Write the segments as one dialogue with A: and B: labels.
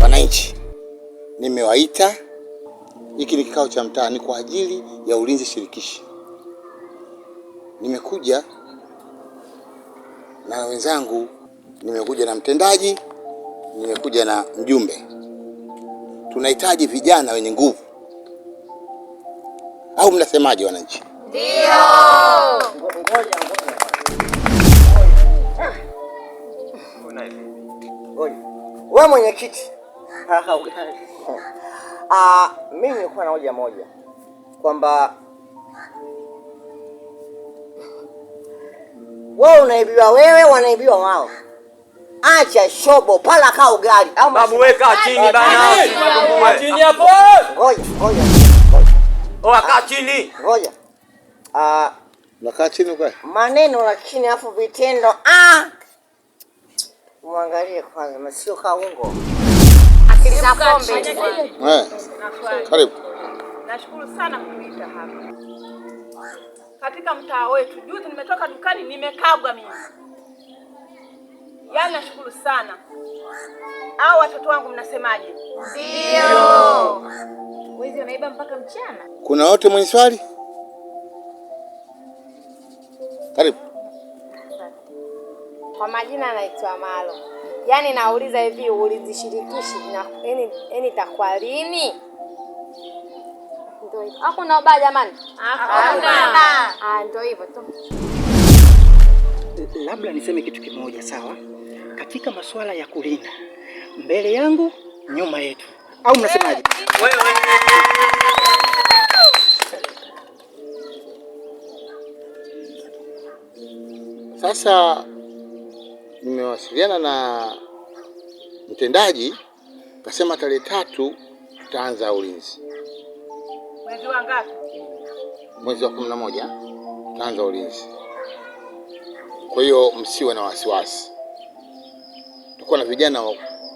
A: Wananchi, nimewaita. Hiki ni kikao cha mtaa, ni kwa ajili ya ulinzi shirikishi. Nimekuja na wenzangu, nimekuja na mtendaji, nimekuja na mjumbe. Tunahitaji vijana wenye nguvu. Au mnasemaje wananchi?
B: Ndio.
C: Wewe mwenyekiti. Mimi nilikuwa na hoja moja kwamba wewe unaibiwa, wewe wanaibiwa wao. Acha shobo pala kaa ugali.
D: Babu weka chini bana. Kaa chini hapo.
C: Ngoja.
D: Kaa chini.
C: Ngoja.
A: Nakaa chini kwa.
C: Maneno lakini afu vitendo muangalie kwanza, masio kaungo.
B: Akili za pombe.
A: Karibu.
E: Nashukuru sana kuniita hapa. Katika mtaa wetu, juzi nimetoka dukani nimekabwa mimi. Yaani nashukuru sana. Hao watoto wangu mnasemaje?
B: Ndio. Wezi wanaiba mpaka mchana.
A: Kuna wote mwenye swali? Karibu.
B: Kwa majina anaitwa Malo. Yaani nauliza hivi, ulinzi shirikishi yani itakuwa lini? Ndio hivyo. Hakuna ubaya jamani? Hakuna. Ndio hivyo tu.
F: Labda niseme kitu kimoja, sawa? Katika masuala ya kulinda, mbele yangu, nyuma yetu. Au mnasemaje?
D: Wewe.
A: Sasa nimewasiliana na mtendaji, kasema tarehe 3 tutaanza ulinzi.
E: Mwezi wa ngapi?
A: Mwezi wa 11 tutaanza ulinzi. Kwa hiyo msiwe na wasiwasi. Tuko na vijana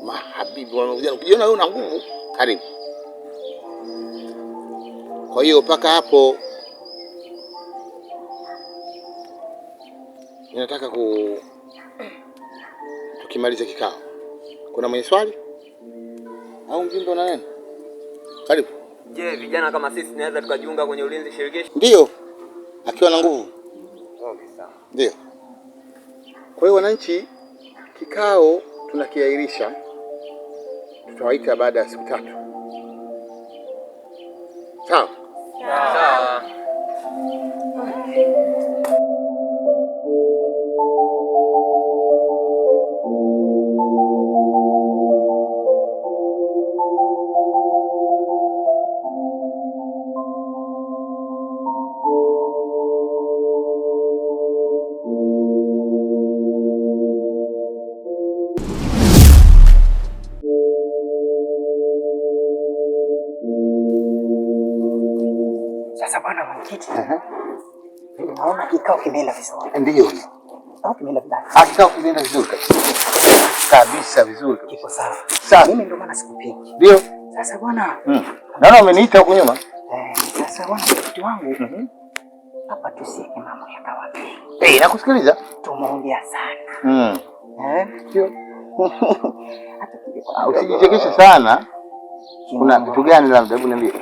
A: mahabibi, wanakuja ukijiona wewe una nguvu, karibu. Kwa hiyo mpaka hapo ninataka tukimaliza kikao. Kuna mwenye swali? Au mjumbe na nani? Karibu.
D: Je, vijana kama sisi tunaweza tukajiunga kwenye ulinzi shirikishi?
A: Ndio. Akiwa na nguvu.
D: Okay, sawa.
A: Ndio. Kwa hiyo wananchi, kikao tunakiahirisha. Tutawaita baada ya siku 3. Sawa?
D: Sawa.
F: Sasa bwana mwenyekiti. Naona kikao kimeenda vizuri.
A: Ndio.
F: Au kimeenda vibaya?
A: Kikao kimeenda vizuri kabisa vizuri.
F: Kiko sawa.
A: Sawa.
F: Mimi ndio maana sikupingi.
A: Ndio.
F: Sasa bwana.
A: Naona umeniita huko nyuma.
F: Sasa bwana mwenyekiti wangu. Hapa tusieke mambo ya kawaida.
A: Nakusikiliza.
F: Tumeongea sana.
A: Ndio. Usijichekeshe sana. Kuna kitu gani labda, hebu niambie.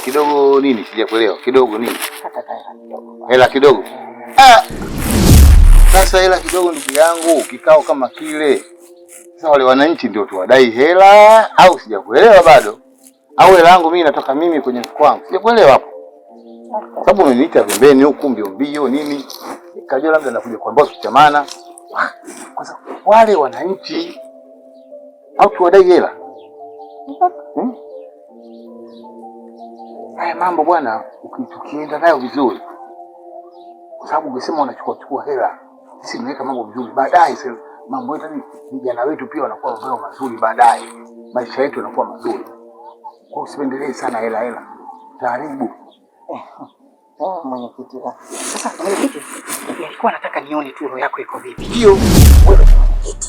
A: Kidogo nini? Sijakuelewa. Kidogo nini? Hela kidogo. Sasa hela kidogo ndugu yangu, kikao kama kile. Sasa wale wananchi ndio tuwadai hela au sijakuelewa bado? Au hela yangu mimi natoka mimi kwenye mfuko wangu. Sijakuelewa hapo. Sababu umeniita pembeni huku mbio nini? Nikajua labda nakuja kuambia tuchamana. Kwanza wale wananchi au tuwadai hela. Haya mambo bwana, ukienda nayo vizuri. Kwa sababu ukisema unachukua hela, sisi tunaweka mambo vizuri. Baadaye mambo yetu ni vijana wetu pia wanakuwa mambo mazuri baadaye. Maisha yetu yanakuwa mazuri. Kwa usipendelee sana hela. Taharibu.
F: Oh, mwenyekiti. Sasa mwenyekiti, nilikuwa nataka nione tu roho yako iko vipi.
A: Hiyo
F: Wewe mwenyekiti.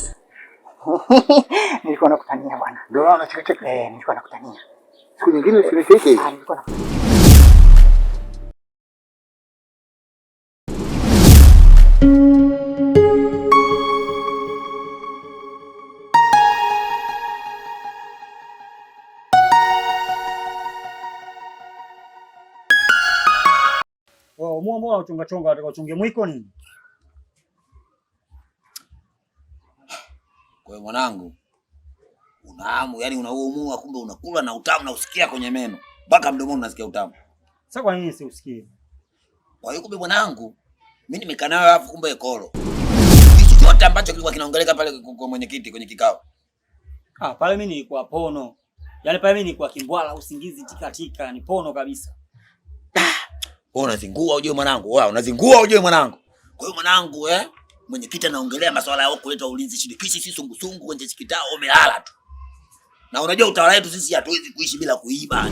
F: Nilikuwa nakutania bwana.
A: ndio maana chekecheke.
F: Nilikuwa nakutania.
A: Siku nyingine usiniteke.
F: Nilikuwa nakutania.
G: Mbona uchonga chonga katika uchunge mwiko nini?
H: Kwa mwanangu, unahamu, yani unaumua kumbe unakula na utamu na usikia kwenye meno. Mpaka mdomoni unasikia utamu.
G: Sasa kwa nini siusikie?
H: Kwa hiyo kumbe mwanangu, mimi nimekaa nawe hapo kumbe ekolo. Hicho chote ambacho kilikuwa kinaongeleka pale kwa mwenyekiti kwenye kikao.
G: Pale mimi nilikuwa pono. Yaani pale mimi nilikuwa kimbwala usingizi tikatika, ni pono kabisa.
H: Wewe unazingua ujue mwanangu. Wewe unazingua ujue mwanangu. Kwa hiyo mwanangu mwenyekiti anaongelea masuala yao kuleta ulinzi shirikishi, si sungusungu kwenye kitao umelala tu. Na unajua utawala wetu sisi hatuwezi kuishi bila kuiba.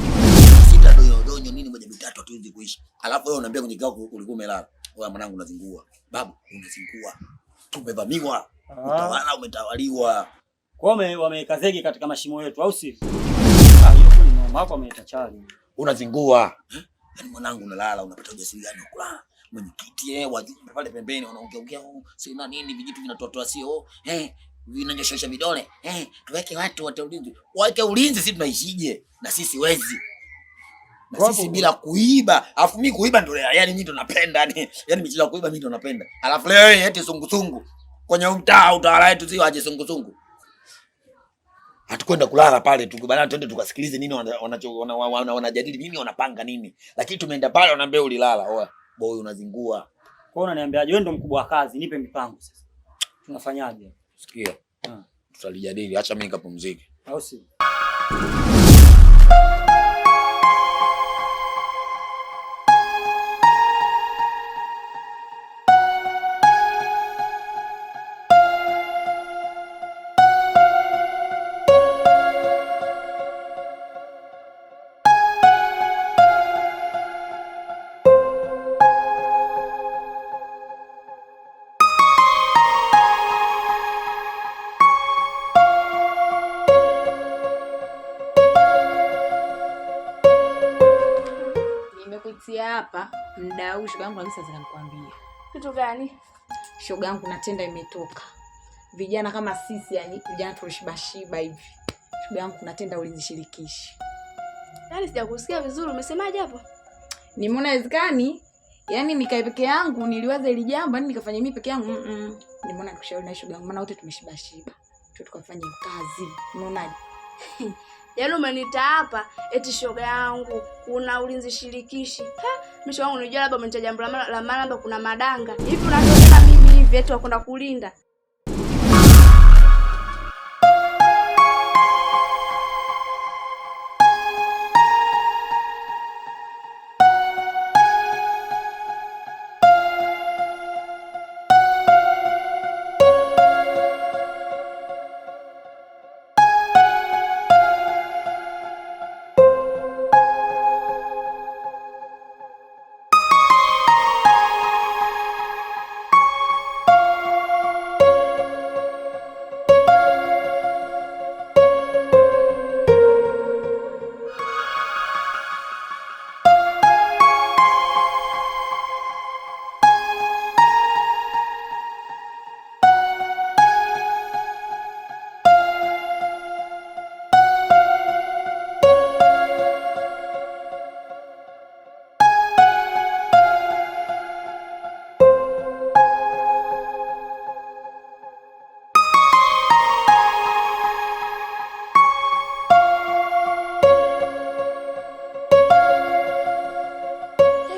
H: Sita donyo nini moja mitatu hatuwezi kuishi. Alafu wewe unaniambia kwenye kikao ulikuwa umelala. Wewe mwanangu unazingua. Babu unazingua. Tumevamiwa. Utawala umetawaliwa.
G: Kwa wameweka zege katika mashimo yetu au si? Hiyo kuli noma hapo ameleta chali.
H: Unazingua. Yaani mwanangu unalala unapata ujasiri gani kulala? Mwenyekiti wajumbe pale pembeni wanaongea sina nini vijitu vinatotoa sio vinanyosha vidole tuweke watu wote ulinzi. Waweke ulinzi, sisi tunaishije? Na sisi wezi. Na sisi bila kuiba. Alafu mimi kuiba ndio yani mimi ndo napenda yani michezo kuiba mimi ndo napenda. Alafu leo eti sungusungu kwenye mtaa utawala wetu sio aje sungusungu. Hatukwenda kulala pale tu bana, twende tukasikilize nini wanajadili nini, wanapanga nini. Lakini tumeenda pale wanaambia ulilala. Oa boy unazingua.
G: Kwa hiyo unaniambiaje wewe ndo mkubwa wa kazi, nipe mipango sasa. Tunafanyaje?
H: Sikia. Tutalijadili, acha mimi nikapumzike.
G: Au si?
B: Hapa mdau shoga yangu kabisa zinakwambia.
E: Kitu gani?
B: Shoga yangu na tenda imetoka. Vijana kama sisi yani vijana tulishibashiba hivi. Shoga yangu na tenda ulizishirikishi.
E: Yaani sijakusikia vizuri, umesemaje hapo?
B: Nimeona haiwezekani. Yaani nikae peke yangu niliwaza ile jambo, yani nikafanya mimi peke yangu. Nimeona nikushauri na shoga yangu maana wote tumeshibashiba. Tukafanya kazi. Unaonaje?
E: Yaani umeniita hapa eti shoga yangu kuna ulinzi shirikishi. Mimi shoga yangu unajua labda umenitaja jambo la maana labda kuna madanga. Hivi unataka mimi hivi eti wakwenda kulinda?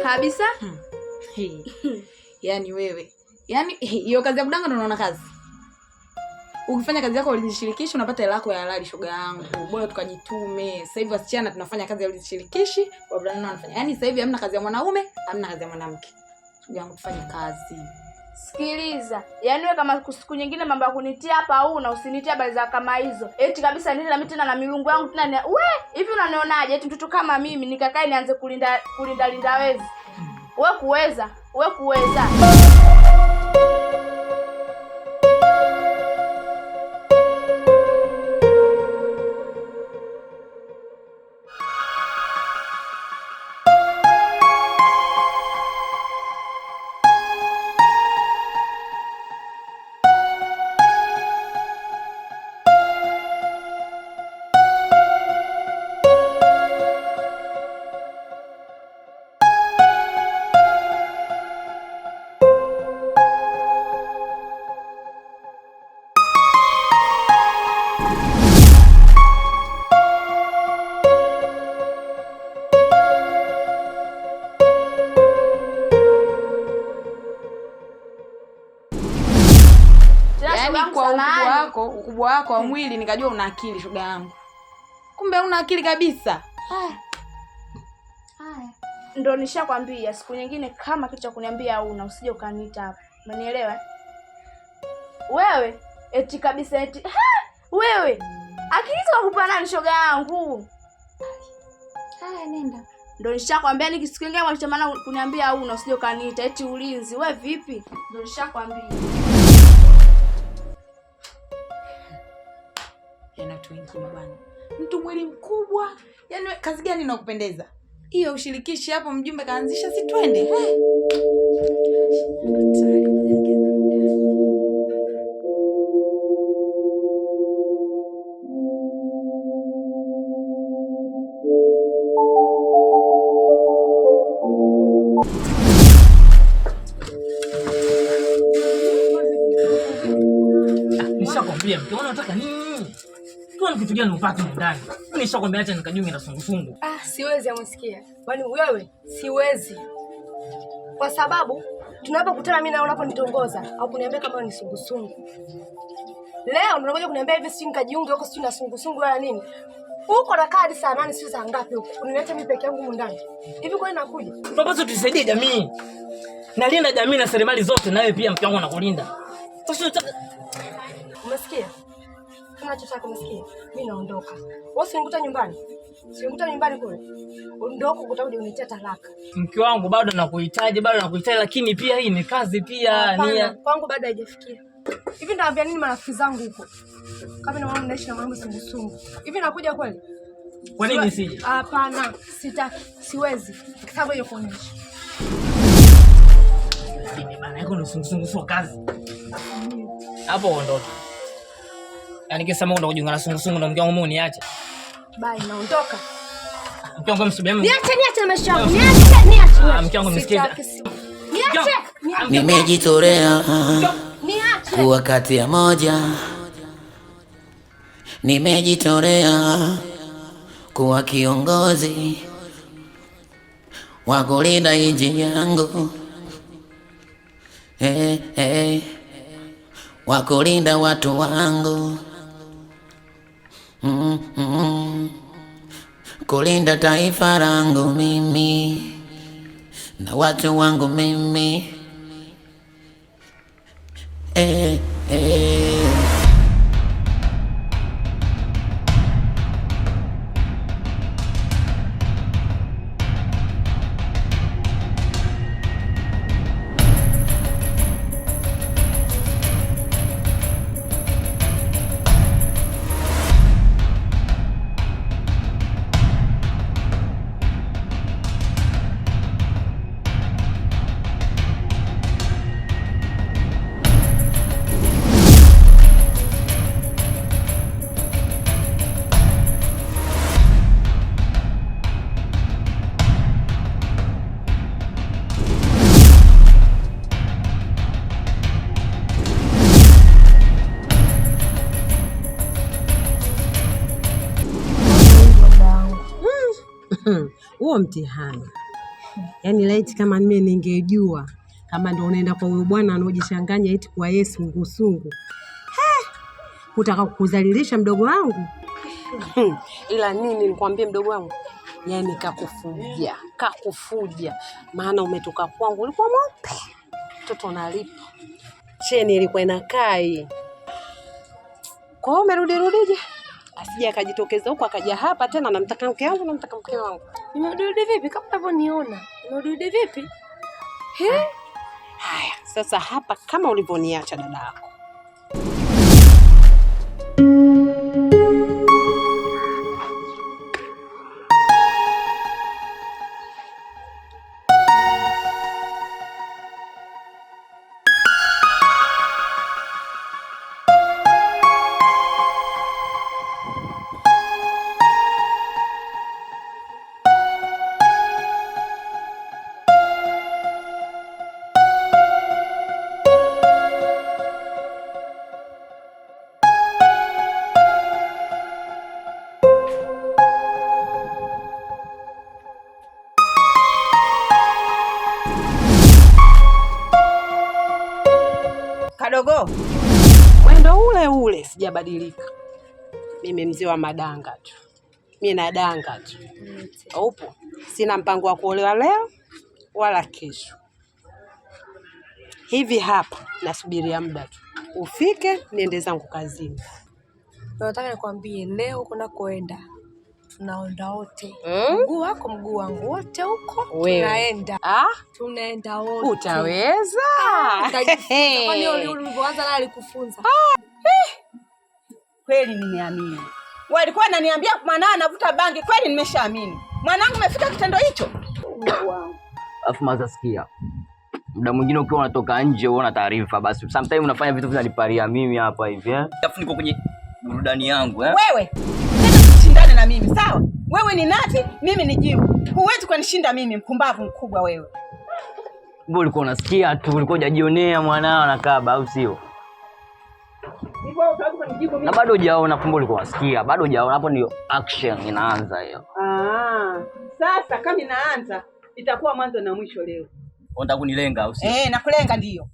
E: Kabisa?
B: Yaani wewe. Yaani hiyo kazi ya kudanga ndo unaona kazi. Ukifanya kazi yako ulizishirikishi unapata hela yako ya halali shoga yangu. Bora tukajitume. Sasa hivi wasichana tunafanya kazi ya ulizishirikishi, wavulana wanafanya. Yaani sasa hivi hamna kazi ya mwanaume, hamna kazi ya mwanamke. Shoga yangu tufanye kazi.
E: Sikiliza. Yaani wewe kama siku nyingine mambo ya kunitia hapa au na usinitie habari za kama hizo. Eti kabisa nini na mimi tena na milungu yangu tena. Hivi unanionaje eti mtoto kama mimi nikakae nianze kulinda wezi? Wewe kuweza.
I: Yaani kwa ukubwa wako wa mwili nikajua una akili shoga yangu. Kumbe una akili kabisa.
E: Haya. Ndio nishakwambia siku nyingine kama kitu cha kuniambia una usije ukaniita hapa. Umenielewa? Wewe eti kabisa eti wewe akili zako kupa nani shoga yangu?
I: Haya nenda.
E: Ndio nishakwambia nikisikia ngema mshamana kuniambia una usije ukaniita eti ulinzi. Wewe vipi? Ndio nishakwambia.
I: Yana tu wengine bwana. Mtu mwili mkubwa. Yaani kazi gani inakupendeza? Hiyo ushirikishi hapo mjumbe kaanzisha si twende.
D: Nishakwambia mkiona unataka nini? Tuone kitu gani upate ndani. Nishakwambia acha nikajunge na sungusungu.
B: Siwezi amsikia. Bali wewe siwezi. Kwa sababu tunapokutana mimi na unaponitongoza au kuniambia kama ni sungusungu. Leo unakuja kuniambia hivi si nikajiunge huko si na sungusungu wala nini? Huko na kadi saa 8 si saa ngapi huko? Unaniacha mimi peke yangu ndani. Hivi kwa nini nakuja?
D: Tunapaswa tusaidie jamii. Nalinda jamii na serikali zote na wewe pia mke wangu anakulinda.
B: Umesikia? Unachotaka umesikia? Mimi naondoka. Wewe usinikuta nyumbani. Usinikuta nyumbani kule. Ondoka utakuja unitia talaka.
D: Mke wangu bado nakuhitaji lakini pia hii ni kazi pia
B: nia. Kwangu bado haijafikia. Hivi ndaambia nini marafiki zangu huko? Kama na mama naishi na mama sungusungu. Hivi nakuja kweli?
D: Kwa nini sije?
B: Hapana, sitaki. Siwezi. Sababu hiyo kuonyesha.
D: Lakini bana yako ni sungusungu sio kazi. Hapo ondoka. Yaani kisema unakujiunga na sungusungu na mke wangu mimi uniache.
B: Bye, naondoka.
D: Mke wangu msubiri mimi.
B: Niache maisha yangu. Niache.
D: Mke wangu msikiza.
B: Niache.
H: Nimejitolea kuwa kati ya moja. Nimejitolea kuwa kiongozi wa kulinda nchi yangu. Wa kulinda watu wangu. Kulinda taifa langu mimi na watu wangu mimi.
J: Huo mtihani. Yaani laiti kama mimi ningejua kama ndio unaenda kwa huyo bwana anojishanganya eti kwa Yesu ngusungu. Kutaka kukudhalilisha mdogo wangu. Ila nini nikwambie mdogo wangu? Yaani kakufuja. Maana umetoka kwangu ulikuwa mweupe. Mtoto nalipa. Cheni ilikuwa inakaa hii. Kwa hiyo umerudi? Asije akajitokeza huko akaja hapa tena namtaka mke wangu.
B: Nimerudi vipi kama unavyoniona? Nimerudi vipi?
J: Haya, sasa hapa kama ulivyoniacha dada yako.
C: Kadogo,
J: Wendo ule ule sijabadilika. Mimi mzee wa madanga tu. Mimi nadanga tu. Upo? Sina mpango wa kuolewa leo wala kesho. Hivi hapa nasubiria muda tu ufike niende zangu kazini.
B: Nataka nikwambie leo kuna koenda. Tunaenda wote. Mguu wako mguu wangu wote huko. Tunaenda. Tunaenda wote.
J: Utaweza?
B: Kwani ulivyoanza naye alikufunza?
C: Kweli nimeamini. Walikuwa wananiambia mwanao anavuta bangi, kweli nimeshaamini. Mwanangu umefika kitendo hicho?
K: Alafu maza sikia. Muda mwingine ukiwa unatoka nje uona taarifa basi sometimes unafanya vitu vinaniparia mimi hapa hivi Alafu niko kwenye burudani yangu
C: Wewe, tena ushindane na mimi, sawa? Wewe ni nati, mimi ni jibu. Huwezi kunishinda mimi, mpumbavu mkubwa wewe.
K: Mbona ulikuwa unasikia tu, ulikuwa hujajionea mwanao anakaba au sio? Na bado hujaona, kumbe ulikuwa unasikia. Bado hujaona, hapo ndio action inaanza hiyo.
C: Sasa kama inaanza itakuwa mwanzo na mwisho leo.
K: Unataka kunilenga au sio?
C: Nakulenga ndio.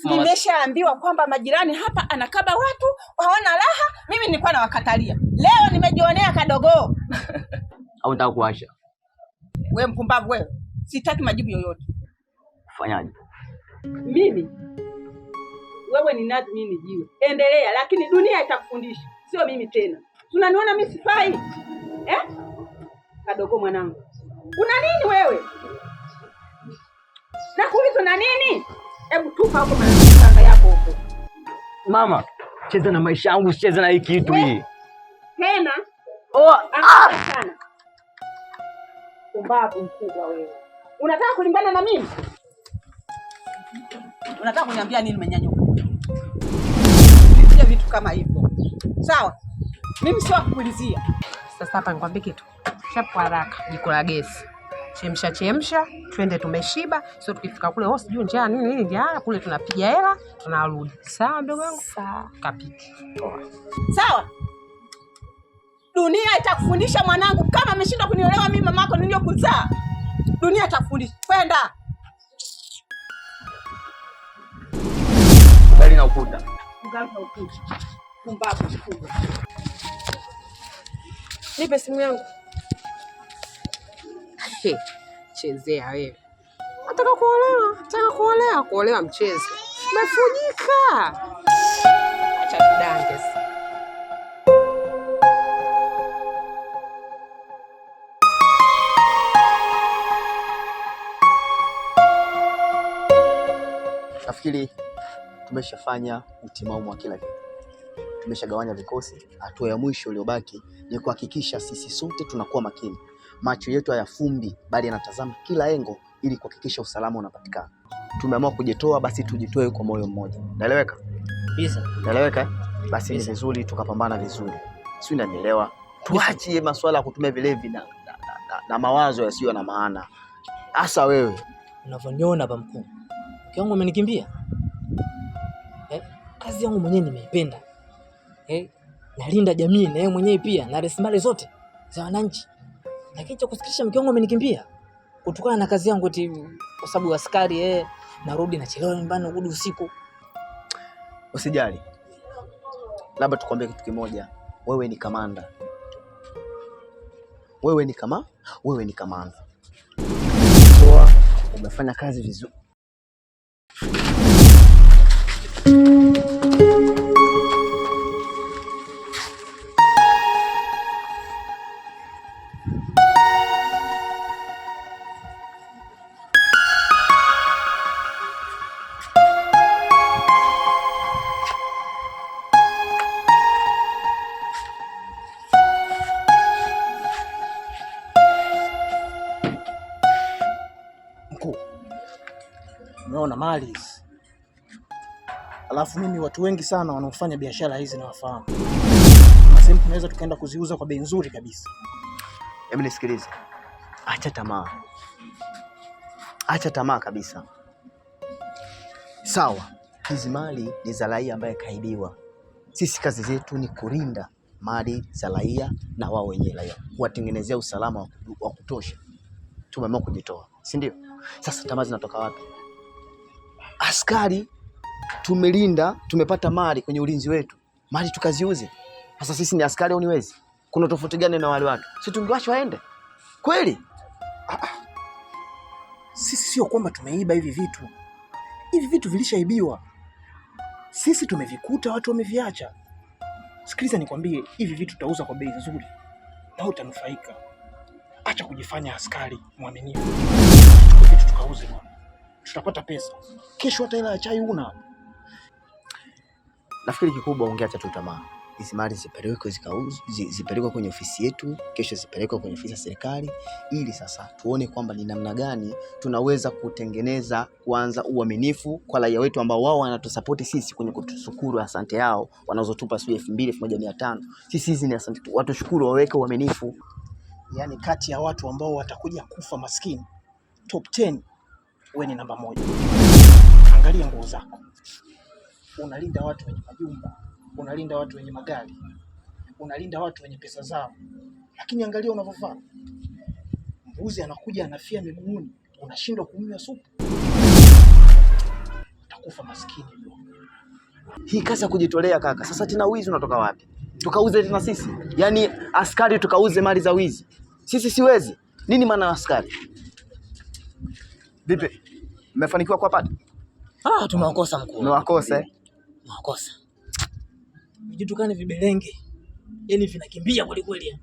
C: Nimeshaambiwa kwamba majirani hapa anakaba watu, waona raha, mimi nilikuwa nawakatalia. Leo nimejionea kadogo.
K: Au unataka kuacha?
C: Wewe mpumbavu wewe. Sitaki majibu yoyote.
K: Fanyaje?
C: Mimi wewe ni nazi, mimi ni jiwe. Endelea, lakini dunia itakufundisha, sio mimi tena. Tunaniona mimi sifai? Kadogo mwanangu. Una nini wewe? Nakuuliza na nini? Hebu tupa huko mwanangu yako huko.
K: Mama, cheza na maisha yangu, usicheze na hii kitu hii.
C: Tena? Sana. Umbavu mkubwa wewe. Unataka kulingana na mimi? Unataka kuniambia nini menyanyuka? Sio vitu kama hivyo. Sawa? Mimi sio kukulizia.
J: Sasa hapa nikwambie kitu. Chapu haraka, jiko la gesi. Chemsha, twende tumeshiba. Sio tukifika kule sijui njaa nini njaa kule tunapiga hela, tunarudi. Sawa ndogo wangu?
B: Sawa.
J: Kapiki.
C: Sawa? Dunia itakufundisha mwanangu, kama ameshindwa kuniolewa mimi mamako niliyokuzaa. Dunia itakufundisha. Kwenda.
K: Bali na ukuta.
C: Mganga ukuta. Pumbavu mkubwa.
J: Nipe simu yangu. Chezea wewe. Nataka kuolewa mchezo. Umefujika. Acha tudange.
L: Nafikiri tumeshafanya utimamu wa kila kitu. Tumeshagawanya vikosi. Hatua ya mwisho iliyobaki ni kuhakikisha sisi sote tunakuwa makini. Macho yetu hayafumbi bali yanatazama kila engo ili kuhakikisha usalama unapatikana. Tumeamua kujitoa, basi tujitoe kwa moyo mmoja. Naeleweka?
K: Bisa.
L: Naeleweka? Basi ni vizuri tukapambana vizuri. Sio, unanielewa? Tuache masuala ya kutumia vilevi na mawazo yasiyo na maana. Hasa wewe
D: unavyoniona hapa mkuu. Kiwango umenikimbia. Kazi yangu mwenyewe nimeipenda. Nalinda jamii na yeye mwenyewe pia na rasilimali zote za wananchi. Lakini cha kusikitisha mke wangu amenikimbia. Kutokana na kazi yangu eti kwa sababu askari narudi nachelewa nyumbani urudi usiku.
L: Usijali. Labda tukwambie kitu kimoja. Wewe ni kamanda. Wewe ni kamanda. Umefanya kazi vizuri.
F: mali hizi. Alafu mimi watu wengi sana wanaofanya biashara hizi nawafahamu. Na sehemu tunaweza tukaenda kuziuza kwa bei nzuri kabisa.
L: Hebu nisikilize. Acha tamaa. Acha tamaa kabisa. Sawa, hizi mali ni za raia ambaye kaibiwa. Sisi kazi zetu ni kulinda mali za raia na wao wenyewe raia, kuwatengenezea usalama wa kutosha. Tumeamua kujitoa, si ndio? Sasa tamaa zinatoka wapi? Askari tumelinda, tumepata mali kwenye ulinzi wetu, mali tukaziuze. Sasa sisi ni askari au ni wezi? Kuna tofauti gani na wale watu? Si tungewacha waende? Kweli?
F: Sisi sio kwamba tumeiba hivi vitu. Hivi vitu vilishaibiwa. Sisi tumevikuta, watu wameviacha. Sikiliza nikwambie, hivi vitu tutauza kwa bei nzuri na utanufaika. Acha kujifanya askari mwaminifu. Vitu tukauze bwana. Tutapata pesa. Kesho hata hela ya chai una.
L: Nafikiri kikubwa ungeacha tu tamaa. Hizi mali zipelekwe kwenye ofisi yetu, kesho zipelekwe kwenye ofisi ya serikali, ili sasa tuone kwamba ni namna gani tunaweza kutengeneza kwanza uaminifu kwa raia wetu ambao wao wanatusupport sisi kwenye kutushukuru asante yao wanazotupa sio 2000 1500. Sisi hizi ni asante tu. Watu shukuru, waweke uaminifu.
F: Yaani kati ya watu ambao watakuja kufa maskini, top 10 wewe ni namba 1. Angalia nguo zako. Unalinda watu wenye majumba, unalinda watu wenye magari, unalinda watu wenye pesa zao. Lakini angalia unavyovaa. Mbuzi anakuja anafia miguuni, unashindwa kumnywa supu. Utakufa maskini bro.
L: Hii kazi ya kujitolea kaka. Sasa tena wizi unatoka wapi? Tukauze tena sisi? Yaani askari tukauze mali za wizi? Sisi siwezi. Nini maana askari? Vipi? Mmefanikiwa kuwapata?
D: Tumewakosa mkuu.
L: Tumewakosa
D: Makosa. Vitu kani vibelenge. Yaani vinakimbia kweli kweli.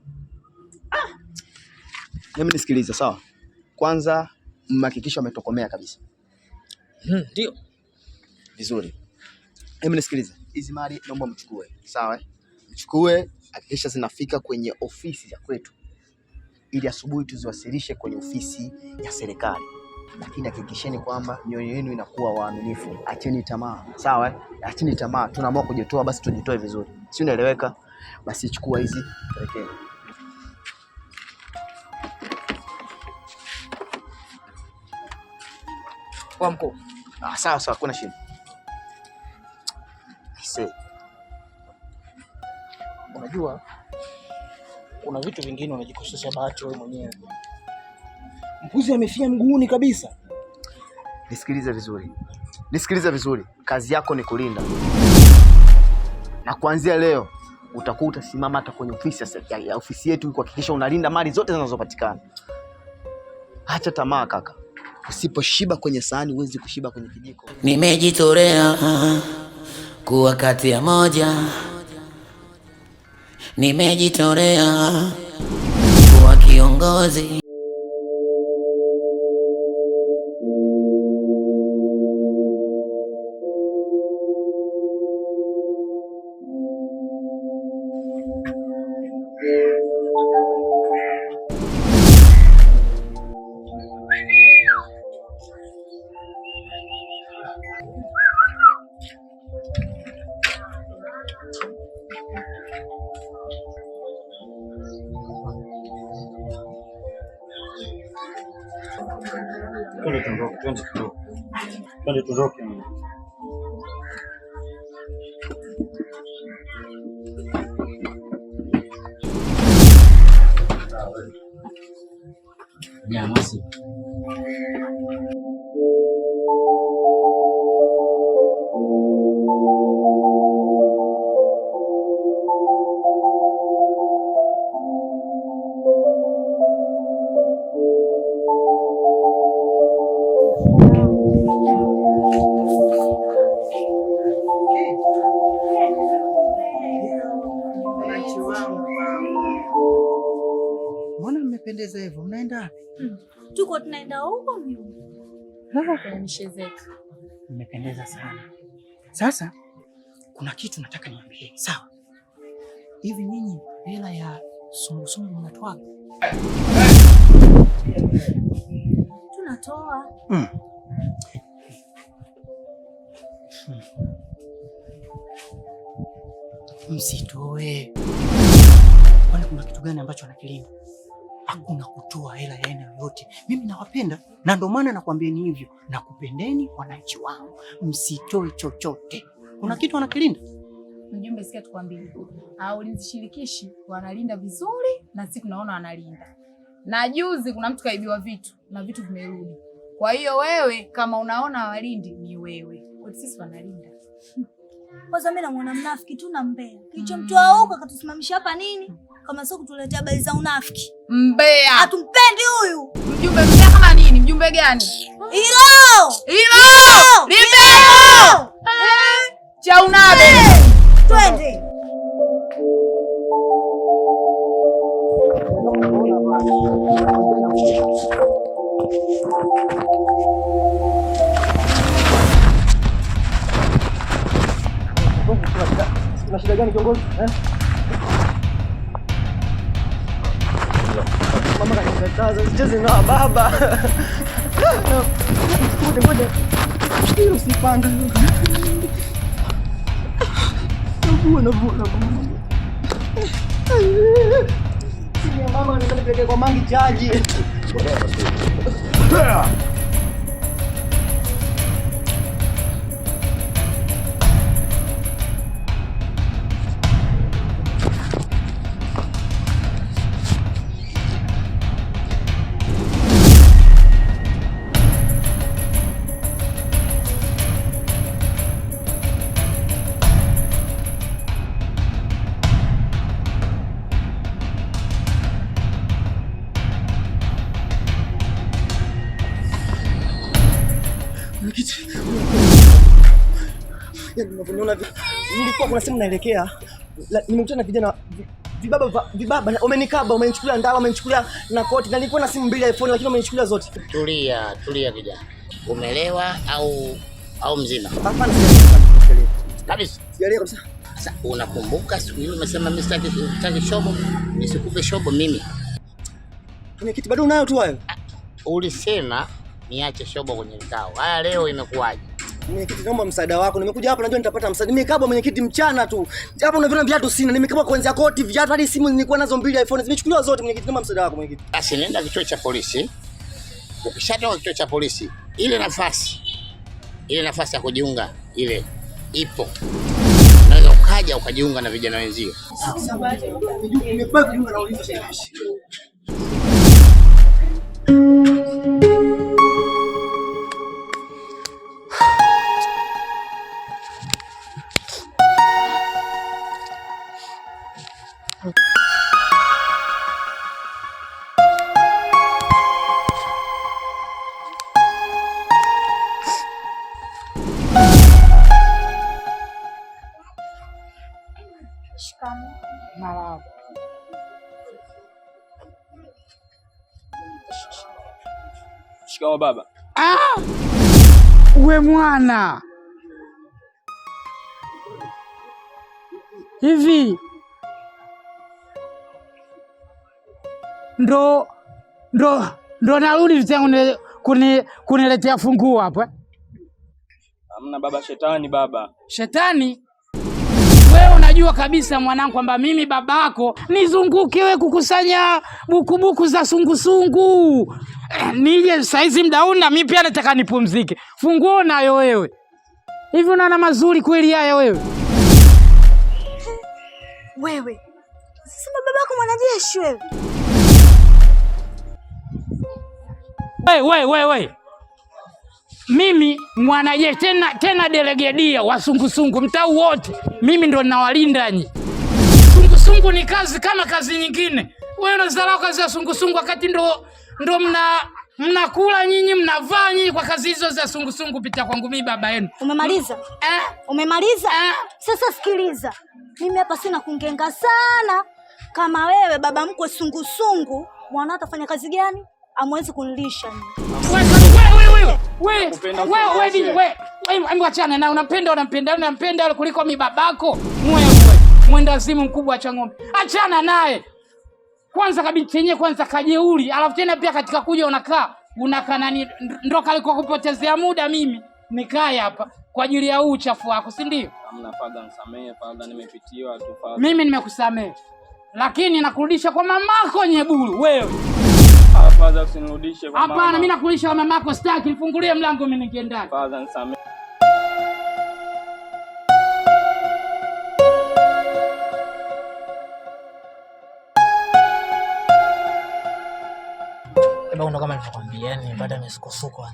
L: Mimi nisikilize sawa. Kwanza mmehakikisha umetokomea kabisa.
D: Ndio.
L: Vizuri. Mimi nisikilize. Hizi mali naomba mchukue. Sawa? Mchukue, hakikisha zinafika kwenye ofisi ya kwetu. Ili asubuhi tuziwasilishe kwenye ofisi ya serikali. Lakini hakikisheni kwamba mioyo yenu inakuwa waaminifu. Acheni tamaa. Sawa? Acheni tamaa. Tunaamua kujitoa, basi tujitoe vizuri. Si unaeleweka? Basi chukua hizi, pelekeni.
D: Kwa mkuu.
L: Sawa, kuna shida.
F: Unajua kuna vitu vingine unajikosesha bahati wewe mwenyewe. Mbuzi amefia mguuni kabisa.
L: Nisikilize vizuri. Kazi yako ni kulinda. Na kuanzia leo utakuwa utasimama hata kwenye ofisi yetu kuhakikisha unalinda mali zote zinazopatikana. Acha tamaa kaka. Usiposhiba kwenye sahani huwezi kushiba kwenye kijiko.
H: Nimejitolea kuwa kati ya moja. Nimejitolea kuwa kiongozi.
G: Twende tuondoke.
D: Nyamasi.
F: Mbona mmependeza hivyo? Mnaenda wapi?
E: Tuko tunaenda huko kwenye mishe zetu.
F: Mmependeza sana. Sasa kuna kitu nataka niambie. Sawa. Hivi nyinyi hela ya sungusungu mnatoa?
E: Tunatoa.
F: Msitoe. Kwani kuna kitu gani ambacho anakilinda? Hakuna kutoa hela ya aina yoyote. Mimi nawapenda na ndio maana nakwambieni hivyo. Nakupendeni wananchi wangu. Msitoe chochote. Kuna kitu anakilinda?
I: Mjumbe, sikia tukwambie. Ulinzi shirikishi wanalinda vizuri na sisi tunaona wanalinda. Na juzi kuna mtu kaibiwa vitu na vitu vimerudi. Kwa hiyo wewe kama unaona hawalindi ni wewe. Kwa sisi wanalinda.
M: Kwanza mimi namuona mnafiki tu na mbea. Kilichomtoa huko akatusimamisha hapa nini? Kama sio kutuletea habari za unafiki.
I: Mbea.
M: Hatumpendi huyu.
I: Mjumbe mbea kama nini? Mjumbe gani?
M: Hilo!
I: Libeo! Cha unabe.
M: Twende.
F: Kuna shida gani kiongozi? Mama kanikataza usicheze na baba. Ngoja. Shiro usipanga. Navuna. Sisi mama anataka kwa mangi chaji. Nilikuwa kuna sehemu naelekea, nimekutana na vijana vibaba wamenikaba, wamenichukulia ndawa, wamenichukulia na koti, na nilikuwa na simu 2 iPhone lakini wamenichukulia zote.
H: Tulia kijana. Umelewa au mzima?
F: Hapana,
H: kabisa.
F: Sijaelewa kabisa.
H: Sasa unakumbuka siku ile umesema mimi sitaki shobo, nisikupe shobo mimi.
F: Kwenye kiti bado unayo tu hayo.
H: Ulisema niache shobo kwenye vikao. Haya leo imekuwaje?
F: Mwenyekiti, naomba msaada wako. Nimekuja hapa najua nitapata msaada. Nimekaba mwenyekiti mchana tu. Hapa unaviona viatu sina. Nimekaba kuanzia koti, viatu hadi simu nilikuwa nazo 2 iPhone. Zimechukuliwa zote mwenyekiti. Naomba msaada wako mwenyekiti.
H: Basi nenda kituo cha polisi. Ukishatoka kituo cha polisi, ile nafasi ya kujiunga ile ipo. Unaweza ukaja ukajiunga na vijana wenzio.
F: Nimekuwa kujiunga na ulinzi shirikishi.
I: Marahaba.
K: Shikamoo baba.
N: We mwana, hivi ndo narudi tangu kuniletea funguo hapo?
K: Hamna baba, shetani baba.
N: Shetani? Wewe unajua kabisa mwanangu kwamba mimi babako nizunguke wewe kukusanya bukubuku za sungusungu. Nije saizi mdauni na mimi pia nataka nipumzike. Funguo nayo wewe. Hivi unaona mazuri kweli haya wewe?
M: Wewe. Sasa babako mwanajeshi wewe.
N: Wewe. Mimi mwanajeshi tena delegedia wa sungusungu mtaa wote. Mimi ndo ninawalinda nyinyi. Sungusungu ni kazi kama kazi nyingine. Wewe unazarau kazi ya sungusungu wakati ndo mnakula nyinyi, mnavaa nyinyi kwa kazi hizo za sungusungu pita kwangu mimi baba yenu.
M: Umemaliza? Umemaliza? Sasa sikiliza. Mimi hapa sina kungenga sana. Kama wewe baba mkwe sungusungu, mwana atafanya kazi gani? Amwezi kunilisha nyinyi.
N: Wewe, mwachana na unampenda kuliko mi babako. Mwenda wazimu mkubwa acha ng'ombe. Achana naye. Kwanza kabisa yenyewe kwanza kajeuri, alafu tena pia katika kuja unakaa nani ndo kalikuwa kupotezea muda mimi. nikae hapa kwa ajili ya huu uchafu wako, si ndio?
O: Hamna father, nisamehe father, nimepitiwa tu father.
N: Mimi nimekusamehe. Lakini nakurudisha kwa mamako Nyeburu wewe.
O: Father, usinirudishe kwa mama.
N: Hapana, mimi nakurudisha kwa mamako, sitaki. Nifungulie mlango mimi niingie ndani.
O: Father, nisamehe.
D: Ndo kama nilivyokuambia, yani baada ya misukosuko.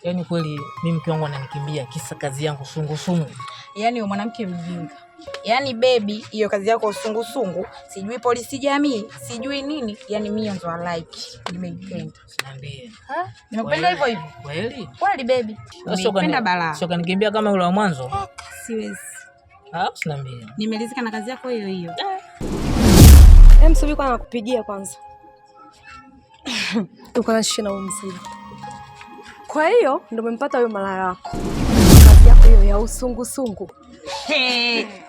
D: Yani kweli mimi mke wangu ananikimbia kisa kazi yangu sungusungu.
I: Yani wewe mwanamke mjinga. Yani baby, hiyo kazi yako sungusungu, sijui polisi jamii, sijui nini, yani mimi ndo I like. Nimeipenda.
D: Niambie.
I: Nimekupenda hivyo hivyo.
D: Kweli?
I: Kweli baby. Nimependa balaa.
D: Sio kanikimbia kama yule wa mwanzo.
I: Siwezi.
D: Usiniambie.
I: Nimelizika na kazi yako hiyo hiyo.
B: Subiri kwa nakupigia kwanza. Uko na shida na mzigo. Kwa hiyo ndio umempata huyo malaya wako. Kazi yako hiyo ya usungusungu.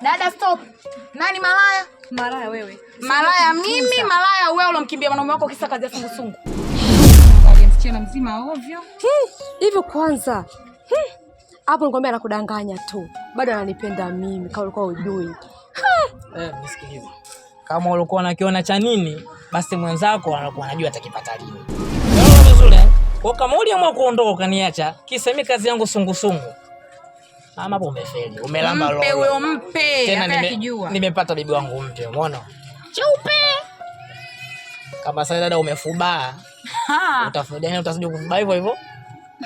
I: Dada stop. Nani malaya?
B: Malaya wewe.
I: Malaya mimi, malaya wewe ulomkimbia mwanaume wako kisa kazi ya sungusungu. Angalia msichana mzima ovyo.
B: Hivyo kwanza. Hapo nikwambia anakudanganya tu. Bado ananipenda mimi kama ulikuwa hujui.
D: Nisikilize. Kama ulikuwa unakiona cha nini, basi mwenzako anakuwa anajua atakipata lini. Ndio vizuri. Kwa kama uliamua kuondoka ukaniacha, kisa mimi kazi yangu sungusungu. Ama hapo umefeli. Umelamba roho.
I: Mpe wewe mpe.
D: Tena nimepata bibi wangu mpya, umeona? Cheupe. Kama sasa dada umefubaa. Utafudania utasije kufubaa hivyo hivyo.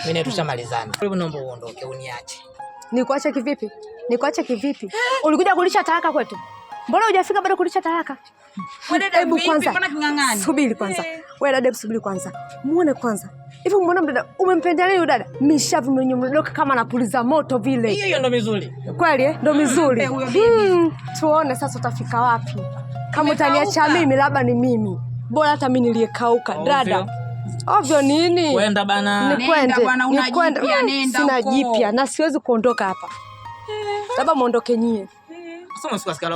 D: Mimi na tushamalizana. Kwa hivyo naomba uondoke uniache.
B: Nikuache kivipi? Nikuache kivipi? Ulikuja kulisha talaka kwetu. Mbona hujafika bado kulisha talaka?
I: Wewe dada vipi? Mbona kingangani?
B: Subiri kwanza. Wewe dada subiri kwanza. Muone kwanza. Hivi muone mdada, umempendea nini dada? Mishavu mwenye mdoka kama anapuliza moto vile.
D: Hiyo ndo mizuri.
B: Kweli ndo mizuri. Tuone sasa utafika wapi. Kama utaniacha mimi labda ni mimi. Bora hata mimi niliyekauka dada. Ovyo nini?
D: Kwenda bana.
B: Nikwende.
I: Nenda,
B: sina jipya na siwezi kuondoka hapa. Labda muondoke nyie.
D: Sasa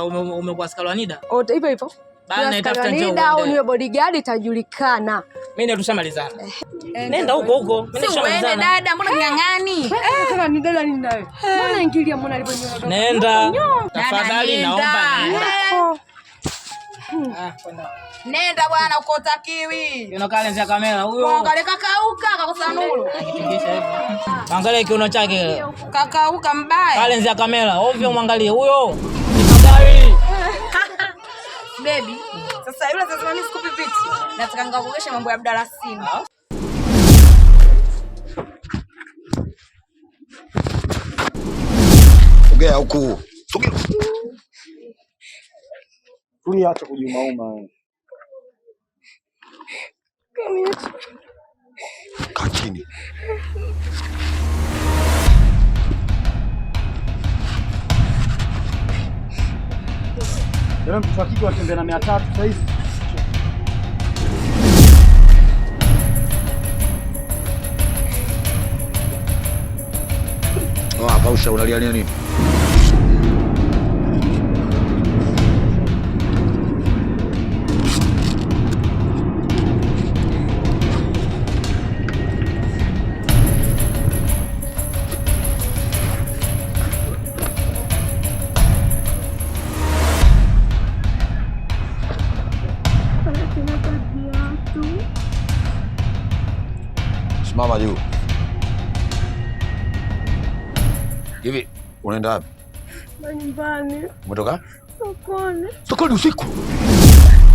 D: umekuwa askari wa NIDA?
B: Hivyo hivyo.
D: Bana itafuta njoo.
B: NIDA au niwe bodyguard itajulikana.
D: Mimi ndio tushamalizana. Nenda huko. Mimi nishamalizana.
I: Wewe dada, mbona ngangani?
B: Kama ni dada nini nawe? Mbona ingilia mbona alivyonyoa?
D: Nenda. Tafadhali naomba nenda.
I: Nenda bwana, uko takiwi.
D: Yuno kalenzi kamera huyo.
I: Angalia kakauka, kakosa nuru.
D: Angalia kiuno chake.
I: Kakauka mbaya.
D: Kalenzi kamera, ovyo mwangalie huyo.
I: Baby, sasa yule sasa mimi sikupi vitu. Nataka ngakugeshe mambo ya Abdalla Sini.
H: Sogea huku. Sogea.
O: Tuliacha kujimauma.
H: Kaa chini.
O: Leo mtu wa kike watembea na 300 sasa hivi.
H: Kausha unalia nini? Simama juu. Hivi unaenda wapi?
B: Nyumbani.
H: Umetoka?
B: Sokoni.
H: Sokoni usiku?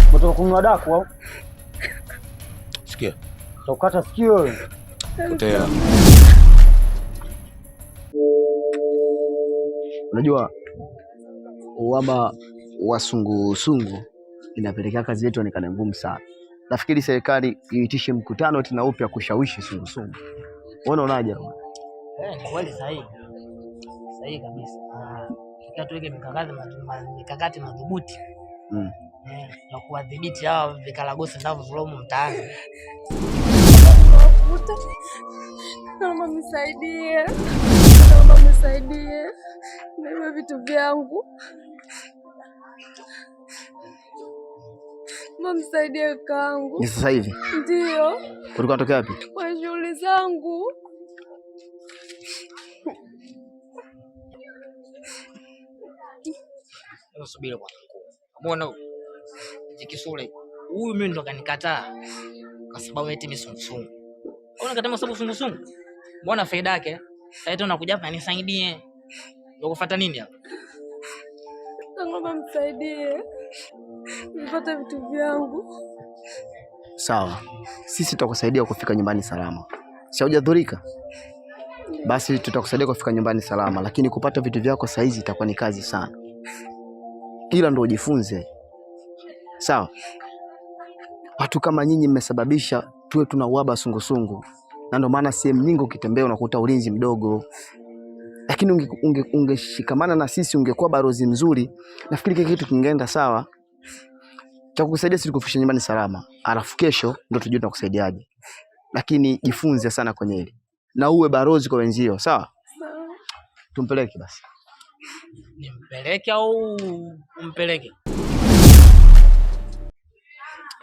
O: Umetoka kununua daku au?
H: Sikia.
O: Tokata sikio wewe.
H: Potea.
L: Unajua uama wa sungusungu inapelekea kazi yetu onekane ngumu sana. Nafikiri serikali iitishe mkutano tena upya kushawishi sungusungu. Unaonaje?
D: Ni kweli sahihi. Sahihi kabisa. Tukiwa tuweke mikakati madhubuti. Na kuwadhibiti hao vikaragosi ndao vulomo mtaani.
B: Naomba mnisaidie. Naomba mnisaidie. Niwe vitu vyangu. Naomba mnisaidie kakaangu.
L: Ni sasa hivi?
B: Ndio.
L: Ulikuwa unatokea wapi?
B: Kwa shughuli zangu.
D: Subiri bwana. Umeona Jikisule huyu mimi ndo kanikataa kwa sababu eti mimi sungusungu. Unaona kama sababu sungusungu? Mbona faida yake? Sasa eti unakuja hapa nisaidie. Ndio kufuata nini hapa?
P: Naomba msaidie. Nipate vitu vyangu.
L: Sawa. Sisi tutakusaidia kufika nyumbani salama. Si hujadhurika? Basi tutakusaidia kufika nyumbani salama, lakini kupata vitu vyako saizi itakuwa ni kazi sana. Ila ndio ujifunze. Sawa? Watu kama nyinyi mmesababisha tuwe tuna uhaba sungusungu. Na ndio maana sehemu nyingi ukitembea unakuta ulinzi mdogo. Lakini ungeshikamana na sisi, ungekuwa barozi mzuri, nafikiri kile kitu kingeenda sawa. Cha kukusaidia sisi kufikisha nyumbani salama. Alafu kesho ndio tujue tunakusaidiaje. Lakini jifunze sana kwenye hili. Na uwe barozi kwa wenzio, sawa? Tumpeleke basi.
D: Nimpeleke au umpeleke?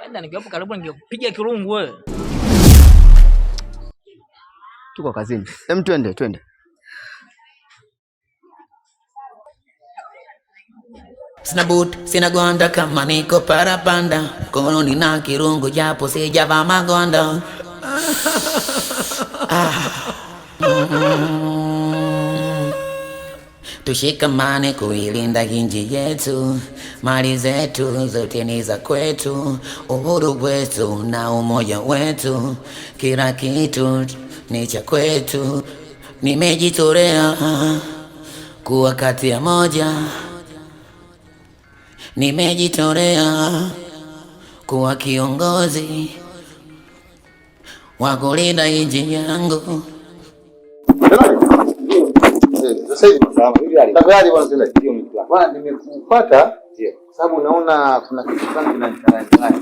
D: Yaani ningepo karibu ningekupiga kirungu wewe.
L: Tuko kazini. Twende.
H: Sina boot, sina gonda kama niko parapanda. Kononi na kirungu japo sijavaa magonda. Tushikamane kuilinda nchi yetu, mali zetu zote ni za kwetu, uhuru wetu na umoja wetu, kila kitu ni cha kwetu. Nimejitolea kuwa kati ya moja, nimejitolea kuwa kiongozi wa kulinda nchi yangu.
A: Sasa hivi tafadhali bwana, nimekupata sababu naona kuna kitu fulani kinanichanganya.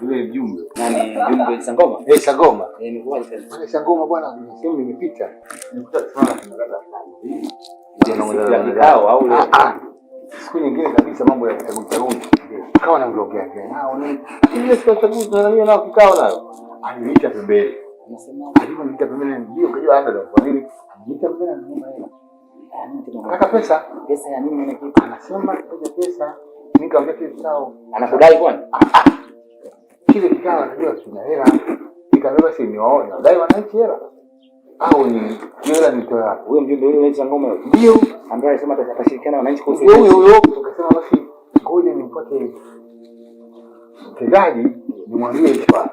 A: Yule mjumbe.
K: Nani mjumbe Sangoma?
A: Sangoma.
K: Nimekuwa tena.
A: Sangoma bwana, sehemu nimepita. Nikuta sana tunalala fulani.
K: Ndio naongea kikao au
A: siku nyingine kabisa mambo ya uchaguzi. Kawa na mlogea nao ni ile siku ya uchaguzi na mimi nao kikao nayo. Aliniita pembeni. Anasema aliponiita pembeni ndio kujua anga ndio kwa nini aliniita pembeni na nyumba hela. Kaka pesa ya nini mwenye kitu? Anasema pesa. Nikamwambia kitu sawa.
K: Anakudai kwani?
A: Kile kikao anajua tuna hela. Nikamwambia si niwaona. Dai wananchi hela. Au ni hela nitoe hapo.
K: Huyo mjumbe yule anaitwa Ngoma yule.
A: Ndio.
K: Ambaye alisema atashirikiana wananchi kwa
A: huyo. Tukasema basi ngoja nimpate mtendaji nimwambie hicho.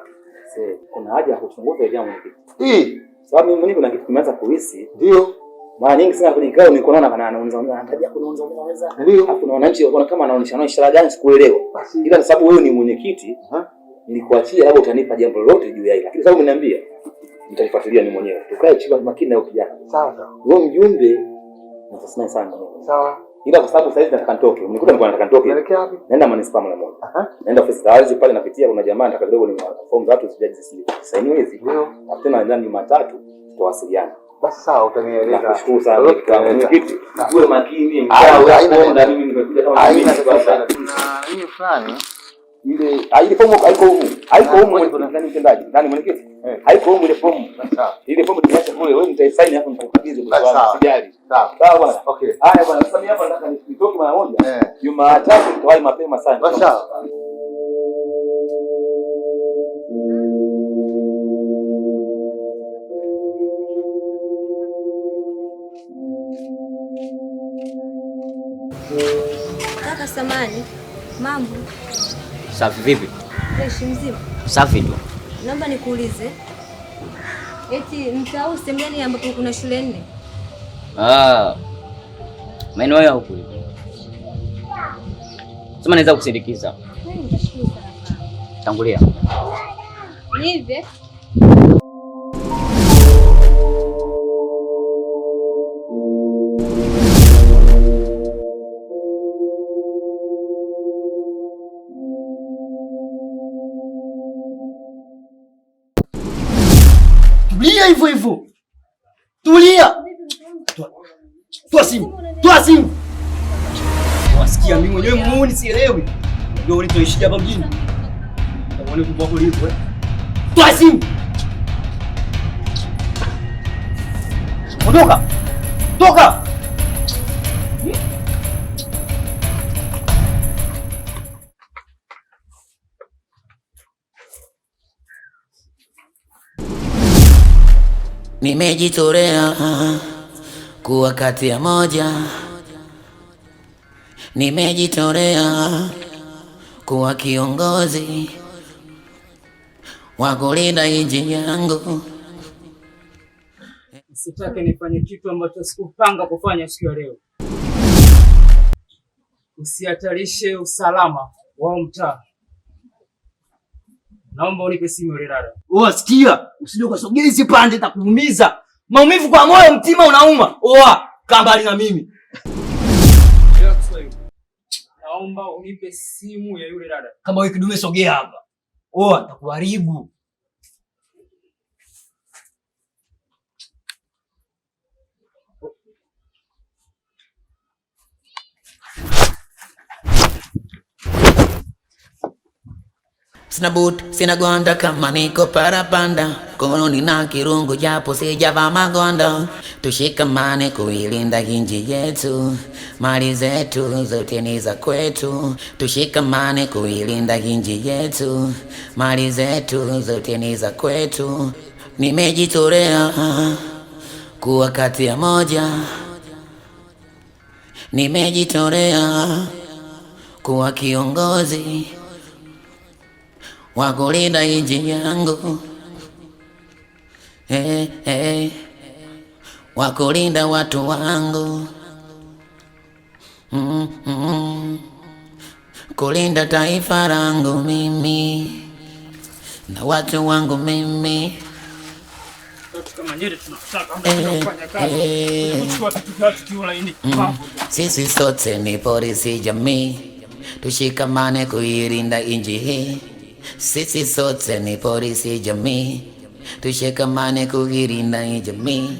K: Kuna haja ya kuchunguza ile jambo hili. Sababu mimi mwenyewe kuna kitu kimeanza kuhisi.
A: Ndio.
K: Mara nyingi sana kwenye kikao niko naona kana anataja kunaonza.
A: Ndio.
K: Hapo na wananchi wanaona kama anaonyesha ishara gani sikuelewa. Ila kwa sababu wewe ni mwenyekiti, nilikuachia labda utanipa jambo lolote juu ya hili. Lakini sababu umeniambia nitalifuatilia mimi mwenyewe. Tukae chini makini na kijana.
A: Sawa.
K: Wewe mjumbe natasema sana.
A: Sawa.
K: Ila kwa sababu sasa hivi nataka nitoke. Nilikuta nilikuwa nataka nitoke.
A: Unaelekea wapi?
K: Naenda manispaa mara moja. Naenda ofisi za ardhi pale napitia kuna jamaa nataka kidogo ni form za watu sijaji saini hizi.
A: Ndio.
K: Tena ndani Jumatatu tutawasiliana.
A: Basi sawa, utanieleza.
K: Nakushukuru sana kwa mwenyekiti. Uwe makini mkao na mimi nimekuja kama mimi
A: na mimi fulani
K: ile ile fomu haiko huko ndani mtendaji. Ndani mwenyekiti? Haiko huko ile fomu. Sawa. Ile fomu tumeacha kule, wewe nitaisaini hapo nitakukabidhi kwa sababu sijali.
A: Sawa.
K: Sawa bwana.
A: Okay.
K: Haya bwana, sasa mimi hapa nataka nitoke mara moja. Jumatatu nitawai mapema sana.
A: Sawa.
M: Kaka samani, mambo.
K: Safi vipi?
M: Fresh mzima.
K: Safi tu.
M: Naomba nikuulize. Eti mtaa sehemu gani ambapo kuna shule nne?
K: Maeneo ya huko. Sema naweza kusindikiza.
M: Nitashukuru sana.
K: Tangulia.
M: Hivi.
F: Tulia hivyo. Tulia. Toa simu. Wasikia mimi mwenyewe muuni sielewi. Ndio ulitoishia hapa mjini. Unaona kwa hapo hivyo. Toa simu. Toka.
H: Nimejitolea kuwa kati ya moja, nimejitolea kuwa kiongozi wa kulinda nchi yangu.
N: Sitaki nifanye kitu ambacho sikupanga kufanya siku ya leo. Usihatarishe usalama wa mtaa. Naomba unipe simu ile dada.
Q: Oa, sikia, usije ukasogea hizi pande nitakuumiza. Maumivu kwa moyo, mtima unauma. Oa, kaa mbali na mimi.
N: Naomba unipe simu ya yule dada.
Q: Kama wewe kidume, sogea hapa. Oa, nitakuharibu.
H: Sina boot, sina gwanda kama niko parapanda. Kononi na kirungu japo sijavaa magonda. Tushikamane kuilinda nchi yetu. Mali zetu zote ni za kwetu. Tushikamane kuilinda nchi yetu. Mali zetu zote ni za kwetu. Nimejitolea kuwa kati ya moja. Nimejitolea kuwa kiongozi wa kulinda nchi yangu, wa kulinda watu wangu, kulinda taifa langu mimi na watu wangu mimi. Sisi sote ni polisi jamii, tushikamane kuilinda nchi hii. Sisi sote ni polisi jamii, tushikamane kuilinda jamii.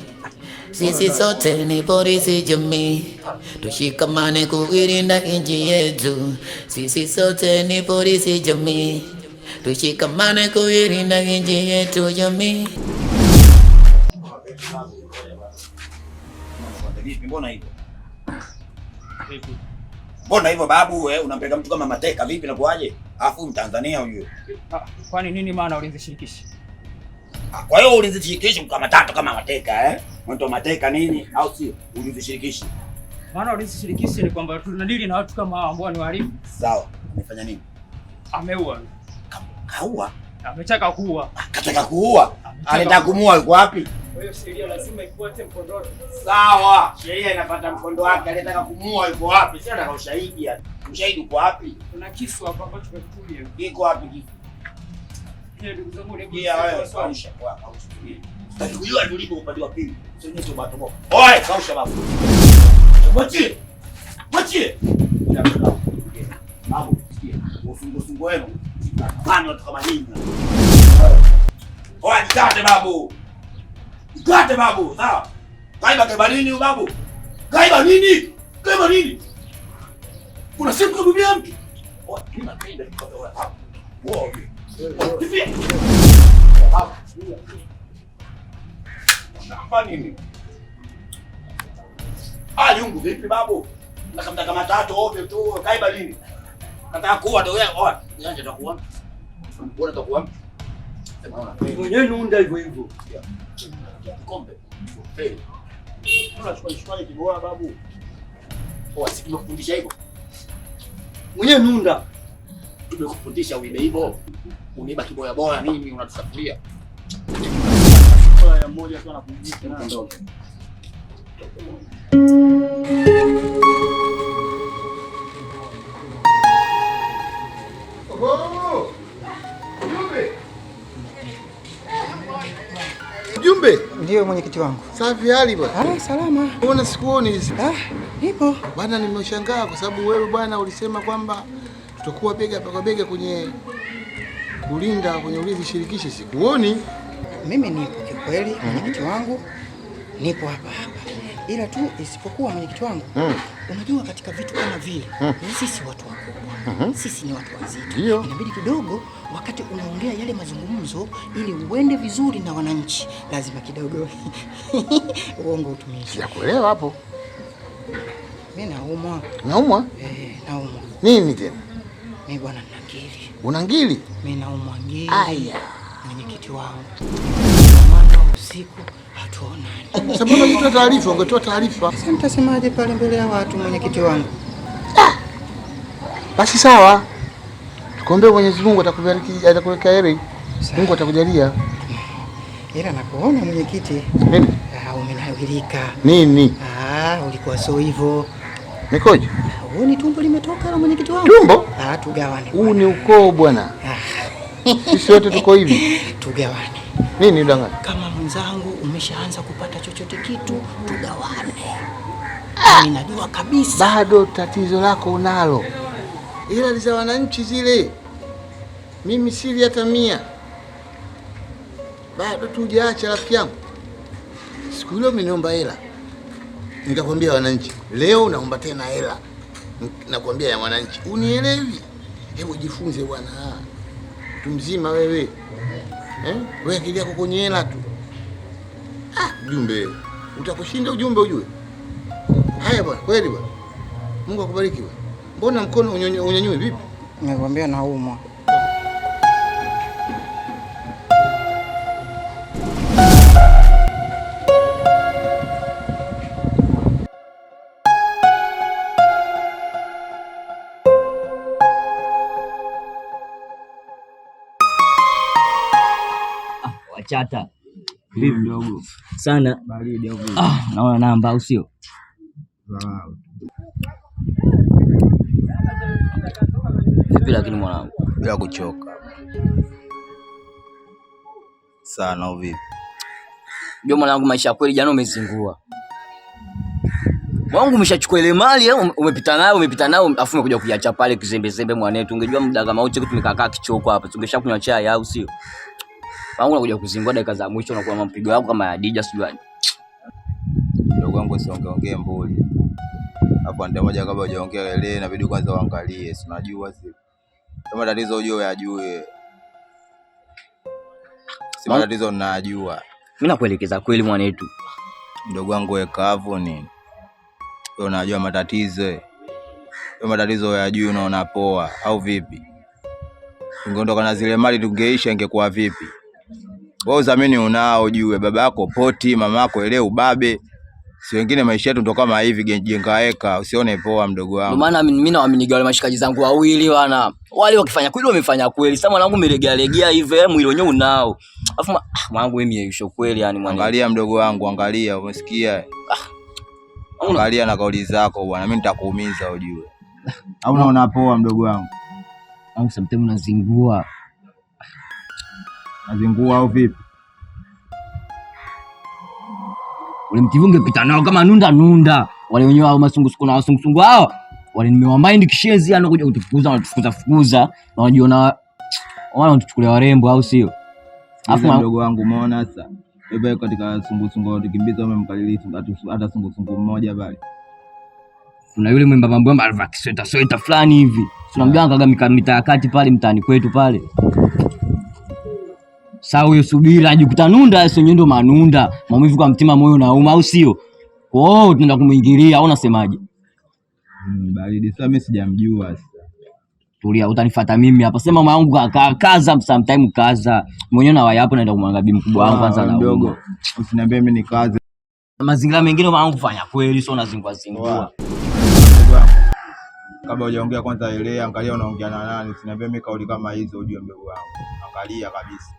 H: Sisi sote ni polisi jamii, tushikamane kuilinda nchi yetu. Sisi sote ni polisi jamii, tushikamane kuilinda nchi yetu jamii. Mbona hivyo? Mbona hivyo babu, unampeleka mtu kama mateka vipi na kuaje? Alafu Mtanzania huyo.
N: Kwani nini maana ulinzi shirikishi?
H: Kwa hiyo ulinzi shirikishi kama tatu kama mateka Mtu mateka nini au sio? Ulinzi shirikishi.
N: Maana ulinzi shirikishi ni kwamba tunadili na watu kama ambao ni wahalifu.
H: Sawa. Amefanya nini?
N: Ameua.
H: Kaua?
N: Ametaka kuua.
H: Kataka kuua? Anataka kumuua yuko wapi?
N: Kwa hiyo sheria lazima ifuate mkondo wake.
H: Sawa. Sheria inapata mkondo wake. Anataka kumuua yuko wapi? Sio nataka ushahidi yani. Ushahidi uko wapi?
N: Kuna kisu hapa ambacho tumetulia.
H: Kiko wapi kisu?
N: Ndugu zangu ni
H: wewe kausha kwa kaushia. Sitaki kujua tulipo upande wa pili. Sio nyeto bato. Oi, kausha babu. Mwachie. Mwachie. Babu, sikia. Ufungo wenu. Bani watu kama nyinyi. Oi, nikate babu. Nikate babu, sawa? Kaiba nini babu? Kaiba nini? Kaiba nini? Kuna siku kubibia mtu. Oi, kima kaida kwa hapo. Wow. Tifia. Hapo. Namba nini? Yungu vipi babu? Nakamta kama tatu ovyo tu, kaiba nini? Nataka kuwa ndio wewe. Oa, nianje takuwa. Mbona takuwa?
Q: Mwenyewe nunda hivyo hivyo.
H: Kombe. Hey. Unachukua shikali kibora babu. Oa, si tumekufundisha hivyo.
Q: Mwenyewe nunda.
H: Tumekufundisha uibe hivyo. Uniba kiboya boya nini unatusafiria?
Q: Ya mmoja tu anapumzika na ndio.
A: Mjumbe?
R: Ndio mwenyekiti wangu.
A: Safi hali bwana.
R: Salama.
A: Mbona sikuoni hizi?
R: Nipo.
A: Bwana nimeshangaa kwa sababu wewe bwana ulisema kwamba tutakuwa bega kwa bega kwenye kulinda kwenye ulinzi shirikishi, sikuoni.
R: Mimi nipo kikweli mwenyekiti wangu. Nipo hapa. Ila tu isipokuwa mwenyekiti wangu. Unajua katika vitu kama vile sisi watu wakubwa. Sisi ni watu wazito. Inabidi kidogo wakati unaongea yale mazungumzo ili uende vizuri na wananchi, lazima kidogo uongo utumie.
A: Sijakuelewa hapo.
R: Mimi naumwa.
A: Naumwa?
R: Naumwa.
A: Nini tena?
R: Mimi bwana nina ngiri.
A: Una ngiri?
R: Mimi naumwa ngiri.
A: Aya.
R: Mwenyekiti wangu. Maana usiku
F: tuonane.
A: Sababu ungetoa taarifa, ungetoa taarifa.
F: Sasa nitasemaje pale mbele ya watu, mwenyekiti wangu?
A: Basi sawa. Tukombe Mwenyezi Mungu atakubariki, atakuweka heri. Mungu atakujalia.
F: Ila nakuona mwenyekiti.
A: Nini?
F: Umenawilika.
A: Nini?
F: Ulikuwa so hivyo.
A: Nikoje?
F: Wewe ni tumbo limetoka la mwenyekiti wangu.
A: Tumbo?
F: Tugawane.
A: Huu ni ukoo bwana. Sisi wote tuko hivi.
F: Tugawane.
A: Nini udanganya?
F: Kama mwenzangu umeshaanza kupata chochote kitu, tugawane. Ninajua kabisa.
A: Bado tatizo lako unalo. Ila za wananchi zile. Mimi sili hata 100. Bado tujaacha rafiki yangu. Siku ile umeniomba hela. Nikakwambia wananchi, leo naomba tena hela. Nakwambia ya wananchi. Unielewi? Hebu jifunze bwana. Mtu mzima wewe. Wewe akili yako kwenye hela tu. Ujumbe. Utakushinda ujumbe ujue. Haya bwana, kweli bwana. Mungu akubariki bwana. Mbona mkono unyanyue vipi?
F: Nakwambia naumwa.
Q: Chata. Vipi mdogo? Sana. Baridi au vipi? Naona namba au sio? Vipi lakini mwanangu?
S: Bila kuchoka. Sana au vipi?
Q: Ndio mwanangu, maisha kweli jana umezingua. Wangu umeshachukua ile mali, umepita nayo, afu umekuja kuiacha pale kizembe mwanetu. Ungejua muda kama uche tumekaa kichoko hapa, tungeshakunywa chai au sio? Wangu unakuja kuzingua dakika za mwisho na kwa mpigo wako kama Hadija sijui aje.
S: Ndugu wangu usiongee mbuli. Hapo ndio moja kabla hujaongea ile inabidi kwanza uangalie, si unajua si. Kama tatizo ujue ajue. Si tatizo ninajua.
Q: Mimi nakuelekeza kweli mwanetu.
S: Ndugu wangu weka hapo nini? Wewe unajua matatizo. Wewe matatizo unayajua unaona poa au vipi? Ungeondoka na zile mali tungeisha ingekuwa vipi? Wewe uzamini unao jue baba yako poti, mama yako ile ubabe. Si wengine maisha yetu ndo kama hivi jengaeka, usione poa mdogo wangu.
Q: Ndio maana mimi naamini wale mashikaji zangu wawili wana. Wale wakifanya kweli wamefanya kweli. Sasa mwanangu umelegea hivi mwili wenyewe unao. Alafu mwanangu mimi yeyusho kweli yani mwanangu.
S: Angalia mdogo wangu, angalia umesikia? Angalia na kauli zako bwana, mimi nitakuumiza ujue. Au unaona poa mdogo wangu?
Q: Au sometimes unazingua.
S: Nazingua au vipi?
Q: Ule mtivu ungepita nao kama nunda. Wale wenyewe hao masungusungu na wasungusungu hao. Wale nimewamind kishezi anakuja kutufukuza. Na wanajiona wao wanatuchukulia warembo au sio?
S: Alafu mdogo wangu umeona sasa. Wewe katika sungusungu tukimbiza umemkalilisi hata sungusungu mmoja pale.
Q: Kuna yule mwembamba alivaa sweta fulani hivi. Tunamjua kaga mitaa kati pale mtaani kwetu pale. Sasa huyo subiri ajikuta nunda sio nyendo manunda. Maumivu kwa mtima moyo nauma au sio? Tunaenda kumuingilia au unasemaje?
S: Baridi sasa mimi sijamjua sasa.
Q: Tulia utanifuata mimi hapa. Sema mama yangu kaza sometime kaza. Mwenyewe na waya hapo naenda kumwanga bibi mkubwa wangu kwanza na
S: mdogo. Usiniambie mimi ni kazi.
Q: Mazingira mengine mama yangu fanya kweli sio unazingua.
S: Kabla hujaongea kwanza ile angalia unaongea na nani. Usiniambie mimi kauli kama hizo ujue mdogo wangu. Angalia kabisa.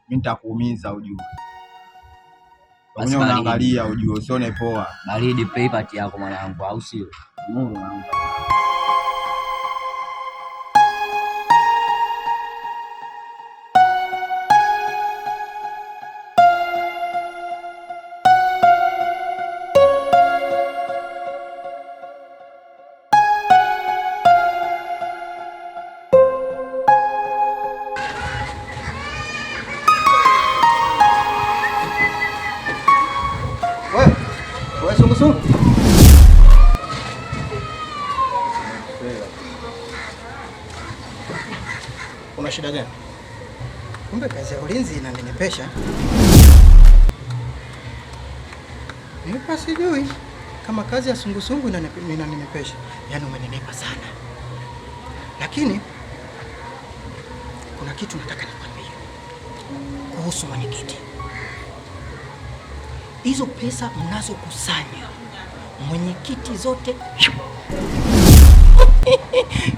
S: Mimi nitakuumiza ujue. Wewe unaangalia ujue usione poa.
Q: Baridi pay party yako mwanangu au sio? Mungu mwanangu.
F: Una shida gani? Kumbe kazi ya ulinzi inaninepesha. Nipa sijui kama kazi ya sungusungu inaninepesha. Yaani umenenepa sana. Lakini kuna kitu nataka nikwambie kuhusu mwenyekiti.
R: hizo pesa mnazokusanya mwenyekiti zote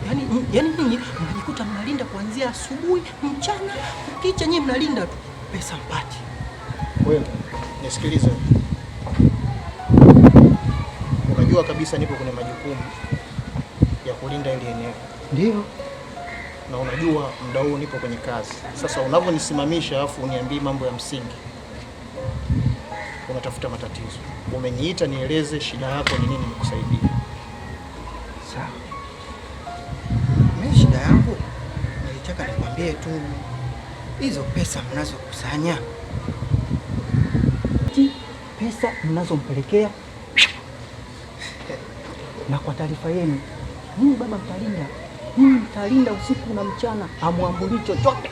R: yani nyinyi mnajikuta mnalinda kuanzia asubuhi, mchana, ukicha nyinyi mnalinda tu pesa mpati.
F: Wewe nisikilize. Unajua kabisa nipo kwenye majukumu ya kulinda ile eneo.
R: Ndio.
F: Na unajua muda huu nipo kwenye kazi. Sasa unavyonisimamisha afu uniambie mambo ya msingi, unatafuta matatizo. Umeniita nieleze shida yako ni nini nikusaidie.
R: Sawa. Mimi shida yangu nilitaka nikwambie tu hizo pesa mnazokusanya, pesa mnazompelekea, na kwa taarifa yenu, mimi baba mtalinda usiku na mchana, amwambuli chochote.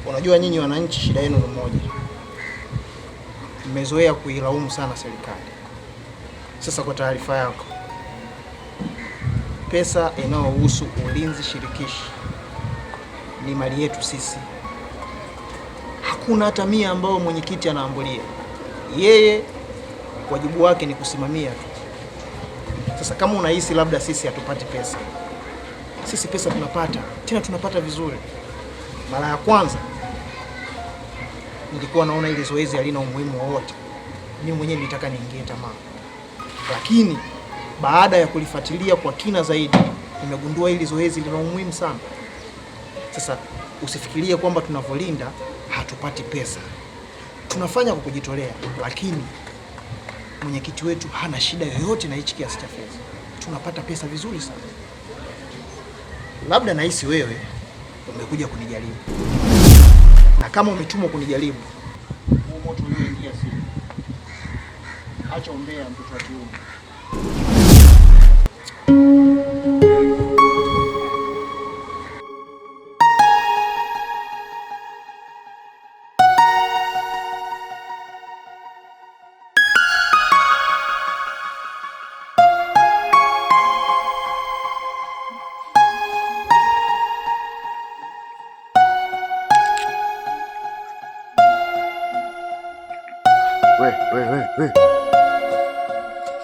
F: Unajua nyinyi wananchi shida yenu ni moja. Mmezoea kuilaumu sana serikali. Sasa kwa taarifa yako, pesa inayohusu ulinzi shirikishi ni mali yetu sisi. Hakuna hata 100 ambao mwenyekiti anaambulia. Yeye wajibu wake ni kusimamia tu. Sasa kama unahisi labda sisi hatupati pesa, sisi pesa tunapata, tena tunapata vizuri. Mara ya kwanza nilikuwa naona ile zoezi halina umuhimu wowote. Mimi mwenyewe nilitaka niingie tamaa. Lakini baada ya kulifuatilia kwa kina zaidi, nimegundua ile zoezi lina umuhimu sana. Sasa usifikirie kwamba tunavolinda hatupati pesa. Tunafanya kwa kujitolea, lakini mwenyekiti wetu hana shida yoyote na hichi kiasi cha fedha. Tunapata pesa vizuri sana. Labda nahisi wewe umekuja kunijaribu. Na kama umetumwa kunijaribu, huo moto ulioingia si. Acha umbea mtoto wa kiume.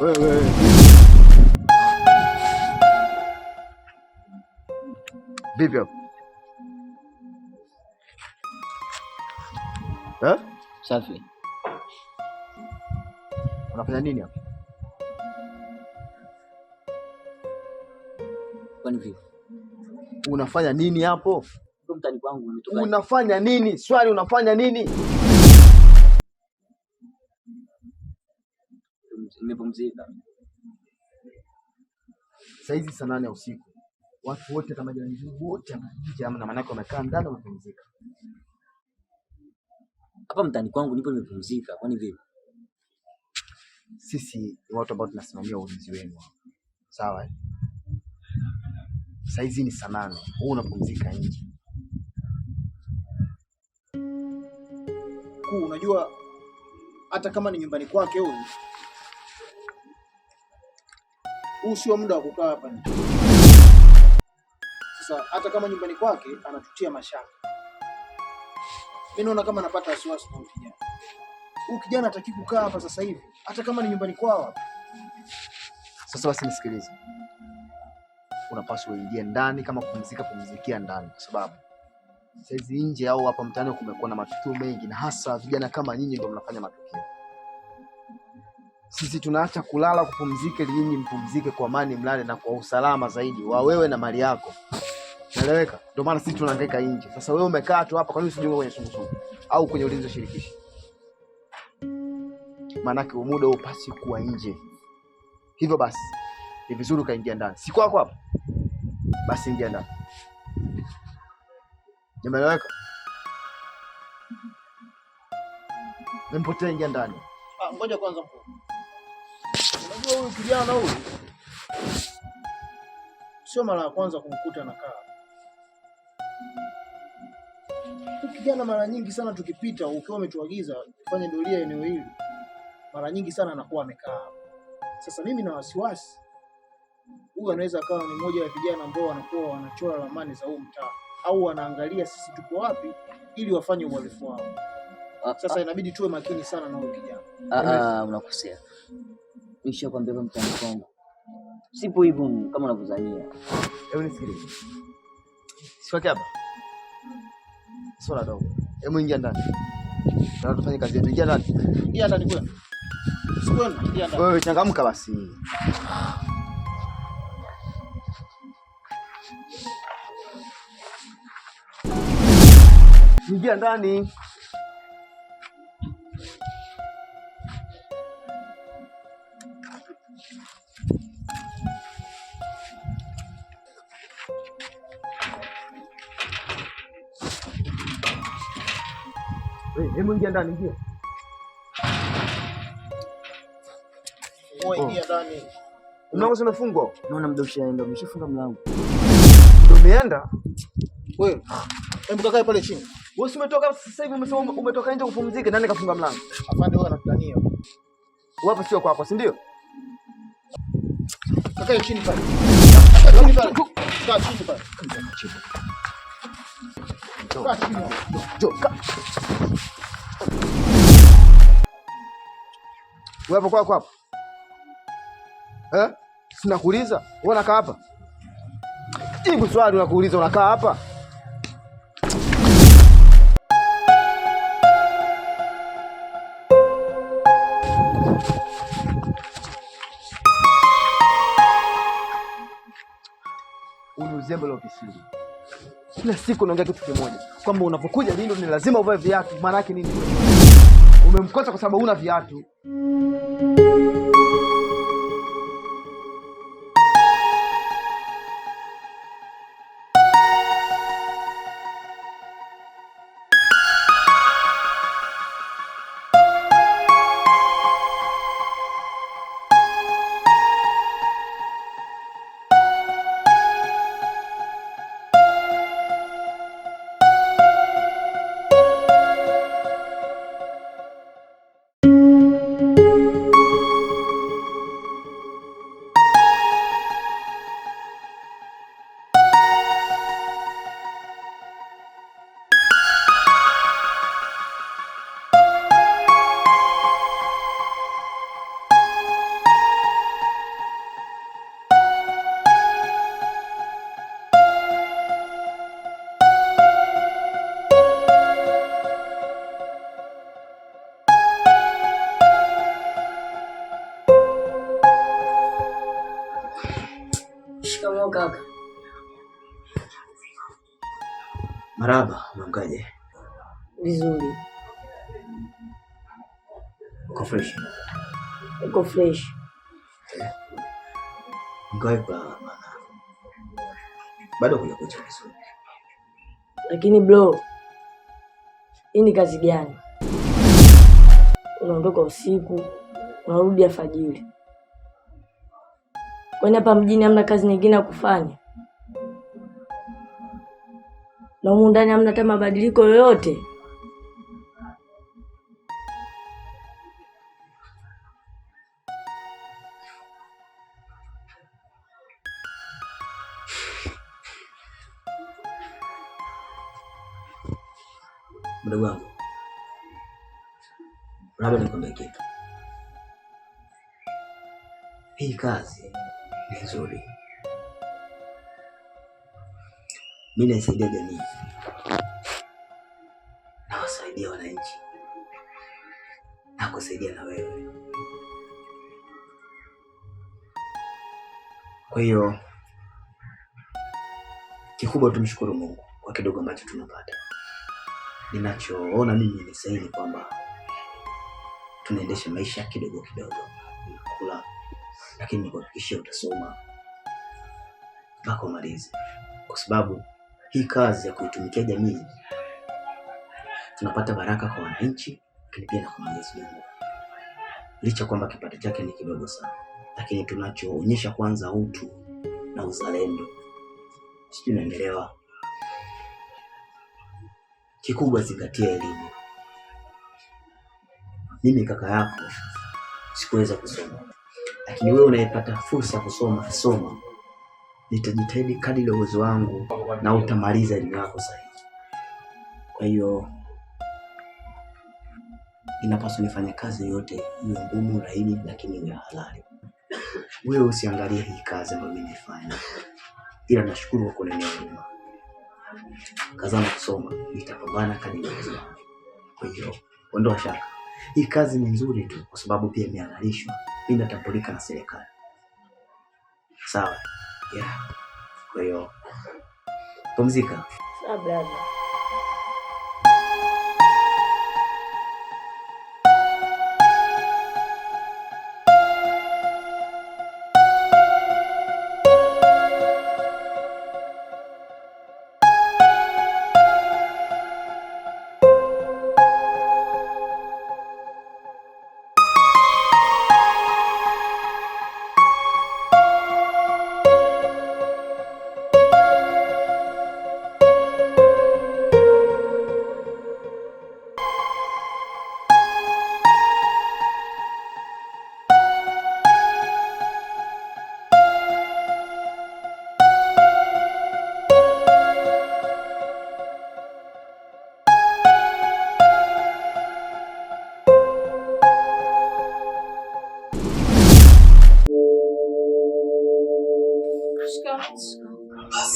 L: Wewe. Vipi hapo?
Q: Safi.
L: Unafanya nini hapo?
Q: Kwani vipi?
L: Unafanya nini hapo?
Q: Ndio mtani kwangu umetoka.
L: Unafanya nini? Swali, unafanya nini?
Q: Nimepumzika.
L: Saa hizi saa 8 ya usiku. Watu wote kama jirani wote nje ama na manako wamekaa ndani wamepumzika.
Q: Hapa mtani kwangu nipo nimepumzika. Kwani vipi?
L: Sisi ni watu ambao tunasimamia ulinzi wenu. Sawa? Saa hizi ni saa 8. Wewe unapumzika nje.
F: Unajua hata kama ni nyumbani kwake huyu, huu sio muda wa kukaa hapa. Sasa hata kama nyumbani kwake anatutia mashaka. Mimi naona kama napata wasiwasi kwa kijana. Huyu kijana hataki kukaa hapa sasa hivi, hata kama ni nyumbani kwao.
L: Sasa basi nisikilize. Unapaswa uingie ndani, kama kupumzika pumzikia ndani, kwa sababu saizi nje au hapa mtaani kumekuwa na matukio mengi, na hasa vijana kama nyinyi ndio mnafanya matukio. Sisi tunaacha kulala kupumzika ili nyinyi mpumzike kwa amani, mlale na kwa usalama zaidi wa wewe na mali yako. Naeleweka? Ndio maana sisi tunahangaika nje. Sasa wewe umekaa tu hapa, kwa nini usijunge kwenye sungusungu au kwenye ulinzi shirikishi? Maanake muda huo pasi kuwa nje. Hivyo basi ni vizuri ukaingia ndani. Si kwako hapa? Basi ingia ndani. Nimeeleweka? Nimpotee, ingia ndani.
F: Ngoja kwanza mpo. Unajua huyu kijana huyu sio mara ya kwanza kumkuta nakaa. Huyu kijana mara nyingi sana tukipita, ukiwa umetuagiza kufanya doria eneo hili, mara nyingi sana anakuwa amekaa. Sasa mimi na wasiwasi huyu anaweza akawa ni mmoja wa vijana ambao wanakuwa wanachora ramani za huu mtaa, au wanaangalia sisi tuko wapi ili wafanye uhalifu wao. Sasa inabidi tuwe makini sana na huyo kijana.
Q: Unakosea. Nishakwambia kama mtani wangu. Sipo hivyo kama unavyozania.
L: Hebu nisikilize. Siwake hapa. Swala dogo. Hebu ingia ndani. Tunataka tufanye kazi yetu. Ingia ndani.
F: Ingia ndani kwenda. Sikwenda, ingia ndani.
L: Wewe changamka basi. Ingia ndani. Hebu ingia ndani, ingia.
F: Wewe ingia ndani.
L: Mlango umefungwa.
Q: Naona mdosha ndio umeshafunga mlango.
L: Ndio umeenda?
F: Wewe, hebu kakae pale chini.
L: Wewe umetoka sasa hivi umesema umetoka nje kupumzika, nani kafunga mlango?
F: Afande wewe anatania.
L: Wewe hapa sio kwako, si ndio?
F: Kakae chini pale. Kaa chini pale. Kaa chini pale. Kaa chini.
L: Wewe hapo kwako hapo. Sinakuuliza, wewe unakaa hapa? Jibu swali, unakuuliza unakaa hapa? Uzembe la ofisini. Kila siku naongea kitu kimoja, kwamba unapokuja Lindo ni lazima uvae viatu. Maana yake nini? Umemkosa kwa sababu huna viatu.
T: Shikamoo kaka.
Q: Marahaba, unaangaje?
T: Vizuri.
Q: Uko fresh?
T: Uko fresh.
Q: Ngoja bana. Bado kuna kucha vizuri.
T: Lakini bro, hii ni kazi gani? Unaondoka usiku, unarudi alfajiri. Kwani hapa mjini hamna kazi nyingine ya kufanya? Na humu ndani hamna hata mabadiliko yoyote?
Q: Mdogo wangu, labda nikwambie kitu. Hii kazi ni nzuri. Mimi naisaidia jamii, nawasaidia wananchi, na kusaidia na wewe. Kwa hiyo kikubwa tumshukuru Mungu kwa kidogo ambacho tunapata. Ninachoona mimi ni sahihi kwamba tunaendesha maisha kidogo kidogo, kula, lakini nikuhakikishia utasoma mpaka umalize, kwa sababu hii kazi ya kuitumikia jamii tunapata baraka kwa wananchi, lakini pia na kwa Mwenyezi Mungu. Licha kwamba kipato chake ni kidogo sana, lakini tunachoonyesha kwanza utu na uzalendo. Sijui unaelewa? Kikubwa zingatia elimu. Mimi kaka yako sikuweza kusoma, lakini wewe unayepata fursa kusoma, soma. Nitajitahidi kadri ya uwezo wangu na utamaliza elimu yako sahihi. Kwa
L: Kwa hiyo inapaswa nifanye kazi yote iwe ngumu, laini, lakini iwe halali. Wewe usiangalie hii kazi ambayo mimi nafanya, ila nashukuru kwa kunionea huruma. Kazana kusoma, nitapambana kadri niweza. Kwa hiyo ondoa shaka, hii kazi ni nzuri tu kwa sababu pia imehalalishwa, inatambulika na serikali. Sawa? Yeah. Kwa hiyo pumzika.
T: Sawa brother.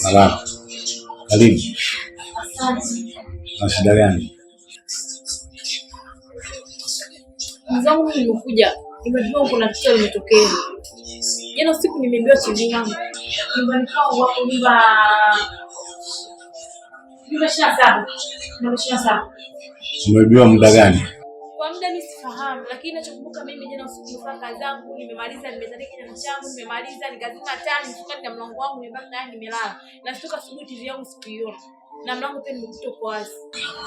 U: Salama. Karibu. Na shida gani?
P: Mzangu nimekuja. Nimejua kuna kitu limetokea. Jana usiku nimeambiwa TV yangu. Nyumbani kwao wako nyumba sasa.
U: Umeibiwa muda gani?
P: Kwa muda mimi sifahamu, lakini ninachokumbuka mimi jana usiku nimefanya kazi zangu, nimemaliza, nimezalika na changu, nimemaliza, nikazima taa, nifika na mlango wangu, nimebaki ndani nimelala. Na sitoka asubuhi TV yangu sikuiona. Na mlango pia nimekuta kwa wazi.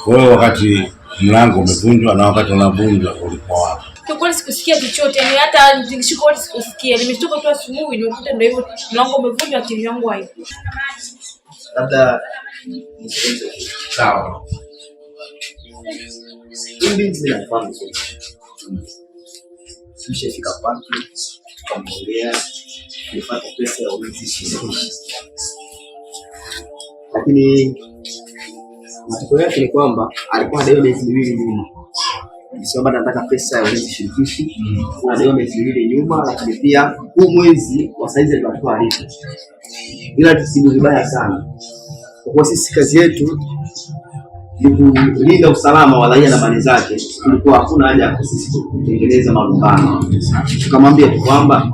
U: Wewe wakati mlango umevunjwa na wakati unavunjwa ulikuwa wapi?
P: Kwa kweli sikusikia chochote, yani hata nikishika wote sikusikia. Nimeshtuka tu asubuhi nimekuta ndio hivyo mlango umevunjwa na TV yangu haipo.
L: Labda sawa. Mimi ninafahamu sana. Tulishafika pale, tukaongea, nilipata pesa ya ulinzi shirikishi. Lakini matokeo yake ni kwamba alikuwa anadaiwa miezi miwili nyuma. Sio bado anataka pesa ya ulinzi shirikishi, anadaiwa miezi miwili nyuma, lakini pia huu mwezi wa saizi alikuwa alipo. Ila tusibu vibaya sana. Kwa sisi kazi yetu ni kulinda usalama wa raia na mali zake, kulikuwa hakuna haja ya sisi kutengeneza malumbano. Tukamwambia tu kwamba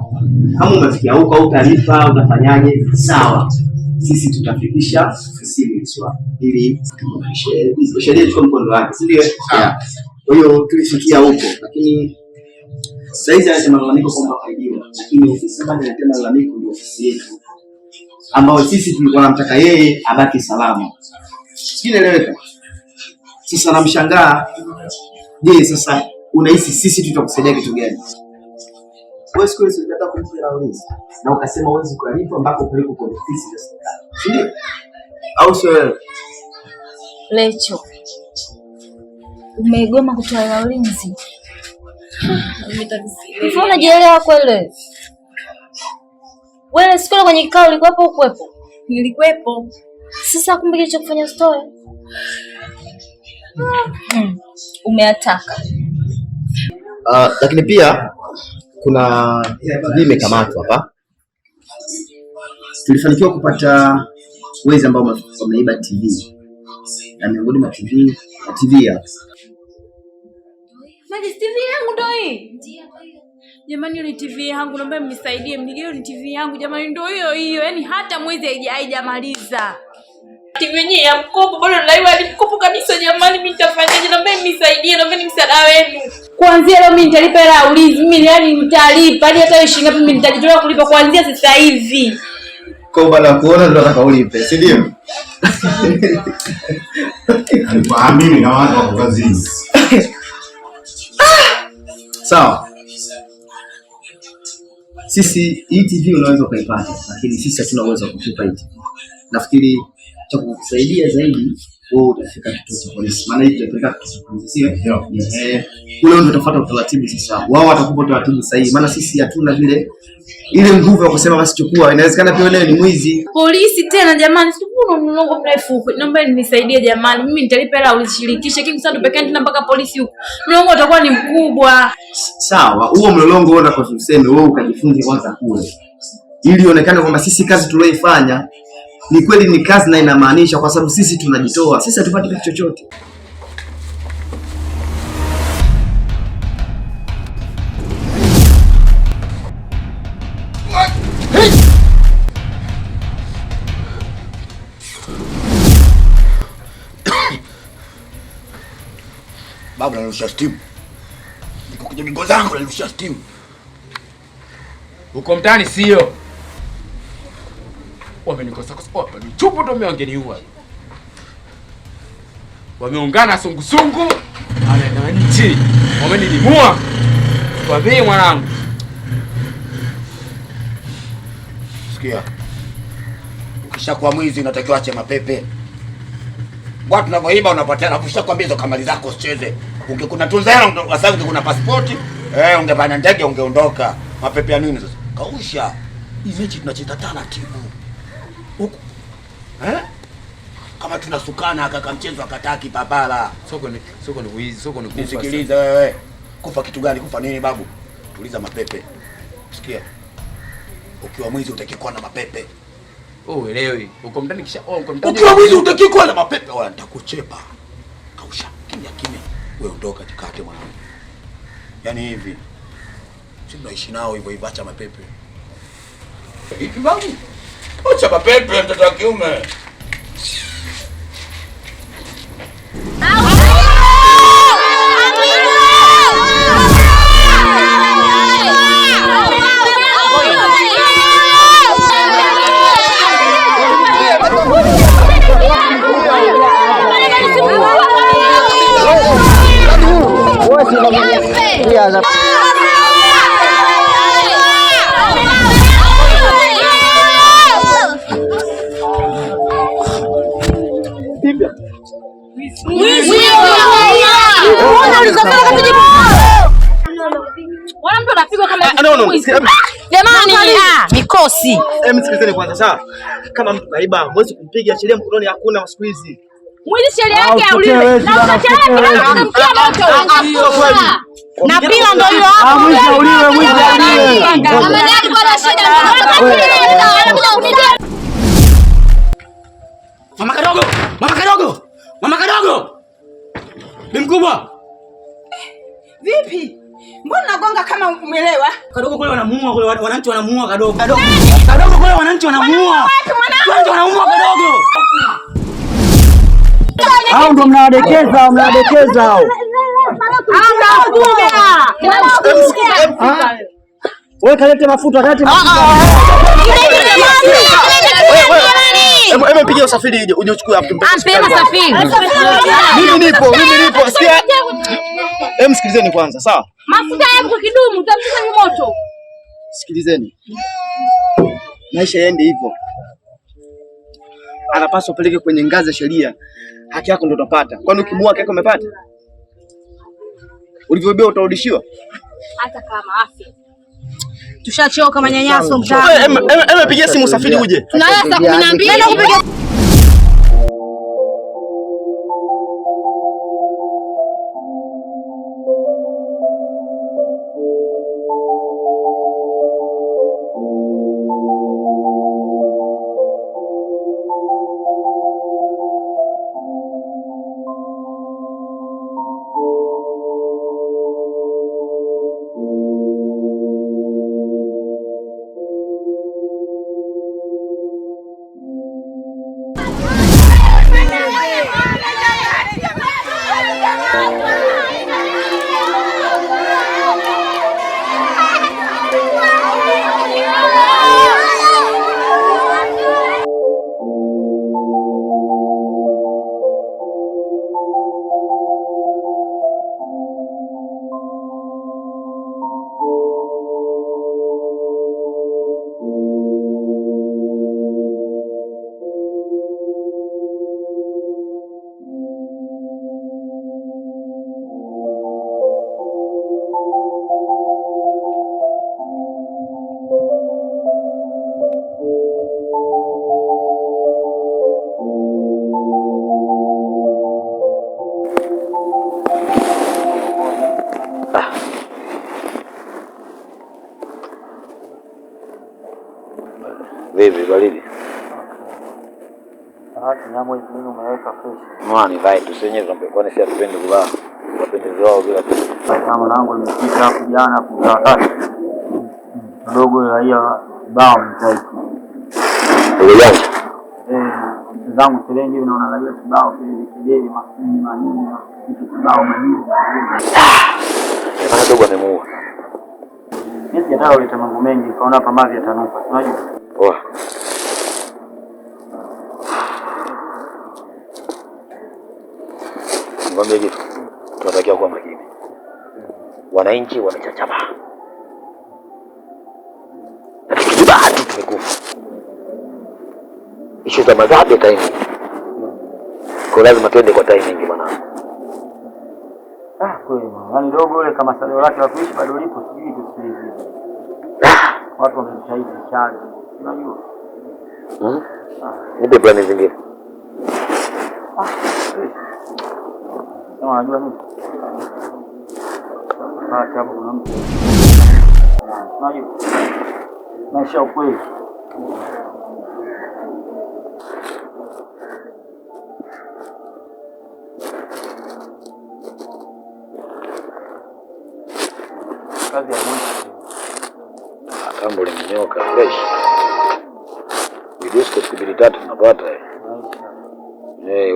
L: kama umefikia huko au utalipa utafanyaje, sawa, sisi tutafikisha ofisini ili sheria ichukue mkondo wake, si ndio? Kwa hiyo tulifikia huko, lakini saizi anasema malalamiko kwamba haidiwa, lakini ofisi bado inasema malalamiko ndio ofisi yetu ambao sisi tulikuwa tunamtaka yeye abaki salama. Sikieleweka. Sasa namshangaa, je, sasa unahisi sisi tutakusaidia kitu gani? Wewe siku hizo unataka kulipa na ulinzi na ukasema uwezi kulipa ambako kuliko kwa ofisi za serikali. Ndio? Au sio?
M: Lecho, umegoma kutoa ulinzi. Unajielewa kweli? Wewe siku kwenye kikao ulikuwepo ukwepo?
P: Nilikuwepo.
M: Sasa kumbe kilicho kufanya story. Umeataka.
L: Lakini pia kuna TV imekamatwa hapa. Tulifanikiwa kupata wezi ambao wameiba TV. Na miongoni mwa TV hapa.
P: Maji TV yangu ndio hii. Jamani, hiyo ni TV yangu, naomba mnisaidie, mnigeo ni TV yangu jamani, ndio hiyo. Yaani hata mwezi haijamaliza. TV yenyewe ya mkopo bado naiwa ni mkopo kabisa jamani, mimi nitafanyaje? Naomba mnisaidie, naomba ni msaada wenu. Kuanzia leo mimi nitalipa hela ya ulinzi, mimi yani nitalipa, hadi hata shilingi ngapi mimi nitajitoa kulipa kuanzia sasa hivi.
L: Kwa baada ya kuona ndio nataka ulipe, si ndio?
U: Mimi na watu wa kazini.
L: Sawa. Sisi hii TV unaweza kuipata, lakini sisi hatuna uwezo wa kukupa hii. Nafikiri cha kukusaidia zaidi wewe utafika kituo cha polisi. Maana hiyo tutapeleka kituo cha polisi, sio? Kule ndio utafuata utaratibu sasa. Wao watakupa utaratibu sahihi. Maana sisi hatuna vile ile nguvu ya kusema basi chukua. Inawezekana pia wewe ni mwizi.
P: Polisi tena jamani, sikuwa mlolongo mrefu. Naomba nisaidie jamani. Mimi nitalipa hela ulishirikishe. Kingi sana pekee tena mpaka polisi huko. Mlolongo utakuwa ni mkubwa.
L: Sawa, huo mlolongo unaona kwa tuseme wewe ukajifunze kwanza kule. Ili ionekane kwamba sisi kazi tulioifanya ni kweli ni kazi na inamaanisha, kwa sababu sisi tunajitoa. Sisi hatupati kitu chochote.
H: Babu narusha stimu. Niko kwenye migo zangu narusha stimu.
C: Huko mtaani sio. Wamenikosa hapa ni chupo ndo wangeniua. Wameungana sungusungu ana nchi. Wamenidimua. Kwa bei mwanangu.
H: Sikia. Ukishakuwa mwizi unatakiwa ache mapepe. Watu tunavyoiba unapatia na ukishakwambia hizo kamali zako usicheze. Ungekuna tunza hela sasa ungekuna pasipoti, ungepanda ndege ungeondoka. Mapepe ya nini sasa? Kausha. Hii mechi tunacheza taratibu. Huko. Kama tunasukana akaka mchezo akataki papala.
C: Soko ni wizi, soko ni kufa.
H: Nisikilize wewe. Kufa kitu gani? Kufa nini babu? Tuliza mapepe. Sikia. Ukiwa mwizi utakikuwa na mapepe.
C: Uelewi. Uko ndani kisha uko ndani.
H: Ukiwa mwizi utakikuwa na mapepe, wala nitakuchepa. Kausha. Kimya. Wewe ondoka jikate mwanangu. Yaani hivi. Sisi tunaishi nao hivyo acha mapepe. Hivi babu? Acha mapepe mtoto wa kiume.
J: Jamani, mikosi.
L: Msikilizeni kwanza sawa. Kama mtu kaiba, mwezi kumpiga sheria mkononi hakuna siku hizi.
P: Mwizi sheria yake auliwe. Na unachelewa kidogo unamkia moto.
J: Na pila ndio hiyo hapo.
O: Mwizi auliwe, mwizi auliwe.
P: Mama yake kwa shida.
G: Mama kadogo. Ni mkubwa.
J: Vipi? Mbona nagonga kama umelewa?
G: Kadogo kule wanamuua kule wananchi wanamuua kadogo. Kadogo kule wananchi wanamuua. Wananchi wanamuua kadogo.
O: Hao ndo mnawadekeza hao. Wewe kalete mafuta,
L: Hebu pigia usafiri uje uchukue hapo tumpeleke.
J: Ampema safiri.
L: Mimi nipo. Sikia. Msikilizeni kwanza, sawa?
P: Mafuta yangu kwa kidumu utamsha ni moto.
L: Sikilizeni. Maisha yaende hivyo. Anapaswa peleke kwenye ngazi ya sheria. Haki yako ndio utapata. Kwani ukimuua haki yako umepata? Ulivyoibia utarudishiwa?
P: Hata kama afya.
J: Tushachoka manyanyaso mtaani.
L: Pigia simu usafiri uje.
P: Tunaweza 12.
H: Vipi baridi?
G: Nyama hizi umeweka fresh.
H: Mwani vai tusenye tunapekwa ni sisi tupende kula. Wapende zao bila kitu.
G: Kama mwanangu nimepita hapo jana kwa wakati. Kidogo raia bao mtaiki.
H: Ulianza?
G: Zangu selengi unaona raia kibao kile makini manini kitu kibao manini.
H: Bana dogo amemuua.
G: Mimi sijataka kuleta mambo mengi kaona hapa mavi yatanuka. Unajua?
H: Poa. Ngombe kitu. Tunatakiwa kuwa makini. Wananchi wamechachama. Bahati tumekufa. Ishu za madhabi timing. Kwa lazima tuende kwa timing bwana.
G: Kweli. Yaani dogo yule kama salio lake la kuishi bado lipo sijui tusikilize. Watu wamemshahidi shari. Unajua?
H: Nipe plani zingine.
G: Unajua nini? Hapo kuna mtu. Unajua? Maisha ukweli. Kazi ya mwisho.
H: Kambo limenyoka fresh. Vidusko siku 3 tunapata.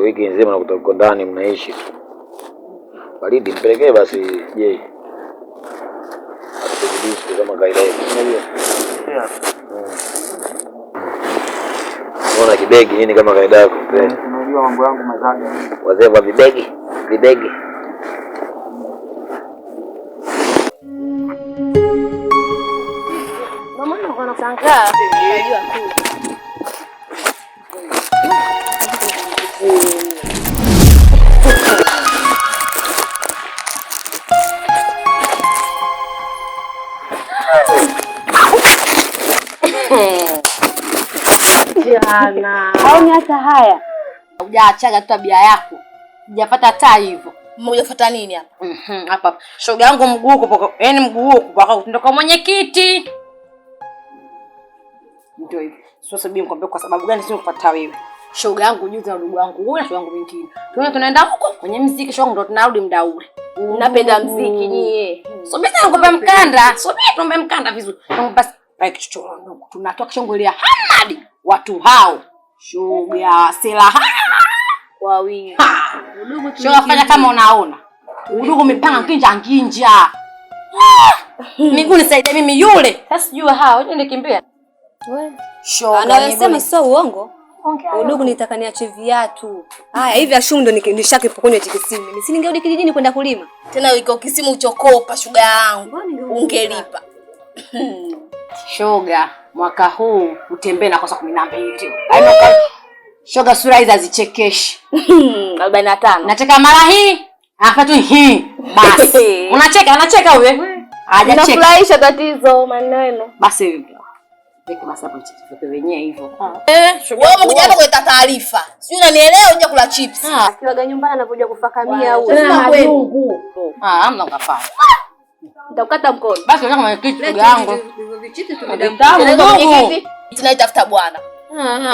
H: Wiki nzima nakuta uko ndani mnaishi tu. Baridi mpelekee basi je. Vidusko kama kaida hiyo. Unajua? Unaona kibegi nini kama kaida yako?
G: Unajua mambo yangu mazaga.
H: Wazee wa vibegi.
B: Mama anaona sangaa. Unajua tu. Jana. Haoni hata haya. Hujaachaga tu tabia yako. Hujapata taa hivyo.
E: Hujafuata nini hapa?
B: Hapa. Shoga yangu mguu huko, yaani mguu huko kutoka mwenyekiti. Ndio hivyo. Sasa bibi nikwambia kwa sababu gani sio kufuata wewe. Shoga yangu juzi na ndugu yangu, wewe na shoga yangu mwingine. Tunaenda huko kwenye muziki shoga ndo tunarudi muda ule.
E: Unapenda muziki nyie.
B: Subiri nikupe mkanda. Subiri tumbe mkanda vizuri. Basi pale kichochoro ndogo. Tunatoka shongolea Hamadi. Watu hao. Shoga silaha
E: wawili.
B: Shoga fanya kama unaona. Udugu umepanga nginja. Miguu nisaidie mimi yule. Sasa sijua hao, ndio nikimbia.
E: Wewe.
B: Shoga
E: anasema sio uongo. Udugu nitaka niache viatu. Haya hivi ashundo nishakipokonywa chikisimu. Mimi si ningerudi kijijini kwenda kulima.
B: Tena uko kisimu uchokopa shoga yangu. Ungelipa. Shoga, mwaka huu utembee na kosa 12. Shoga sura hizi hazichekeshi.
E: 45.
B: Nataka mara hii, hapa tu hii. Basi. Unacheka wewe? Hajacheka.
E: Unafurahisha tatizo maneno.
B: Basi hivi. Peke basi hapo chips wenyewe hivyo.
E: Wewe umekuja hapa kuleta taarifa. Sio unanielewa unja kula chips.
B: Akiwaga nyumbani anakuja kufakamia huko.
E: Sema kweli.
B: Hamna ukafanya.
E: Nitakukata mkono.
B: Basi unataka mwenye kitu shoga yangu.
E: Vichiti
B: tumedamtamu.
E: Tunaitafuta bwana.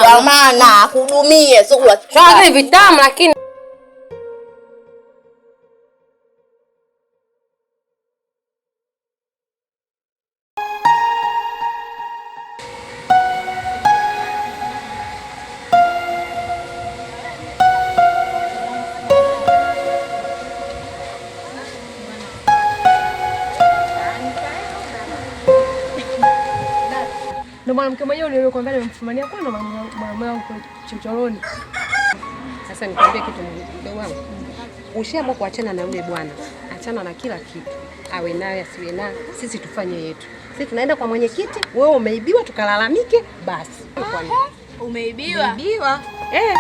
E: Kwa maana kuhudumie sio kula chips.
B: Sasa ni vitamu lakini
V: ndio mwanamke mwenyewe niliyokuambia nimemfumania kwa ndo mwanamke wangu chochoroni.
J: Sasa nikwambie kitu mdogo wangu. Ushaamua kuachana na yule bwana. Achana na kila kitu. Awe naye asiwe naye, sisi tufanye yetu. Sisi tunaenda kwa mwenyekiti, wewe umeibiwa tukalalamike basi. Kwani
I: umeibiwa?
J: Umeibiwa.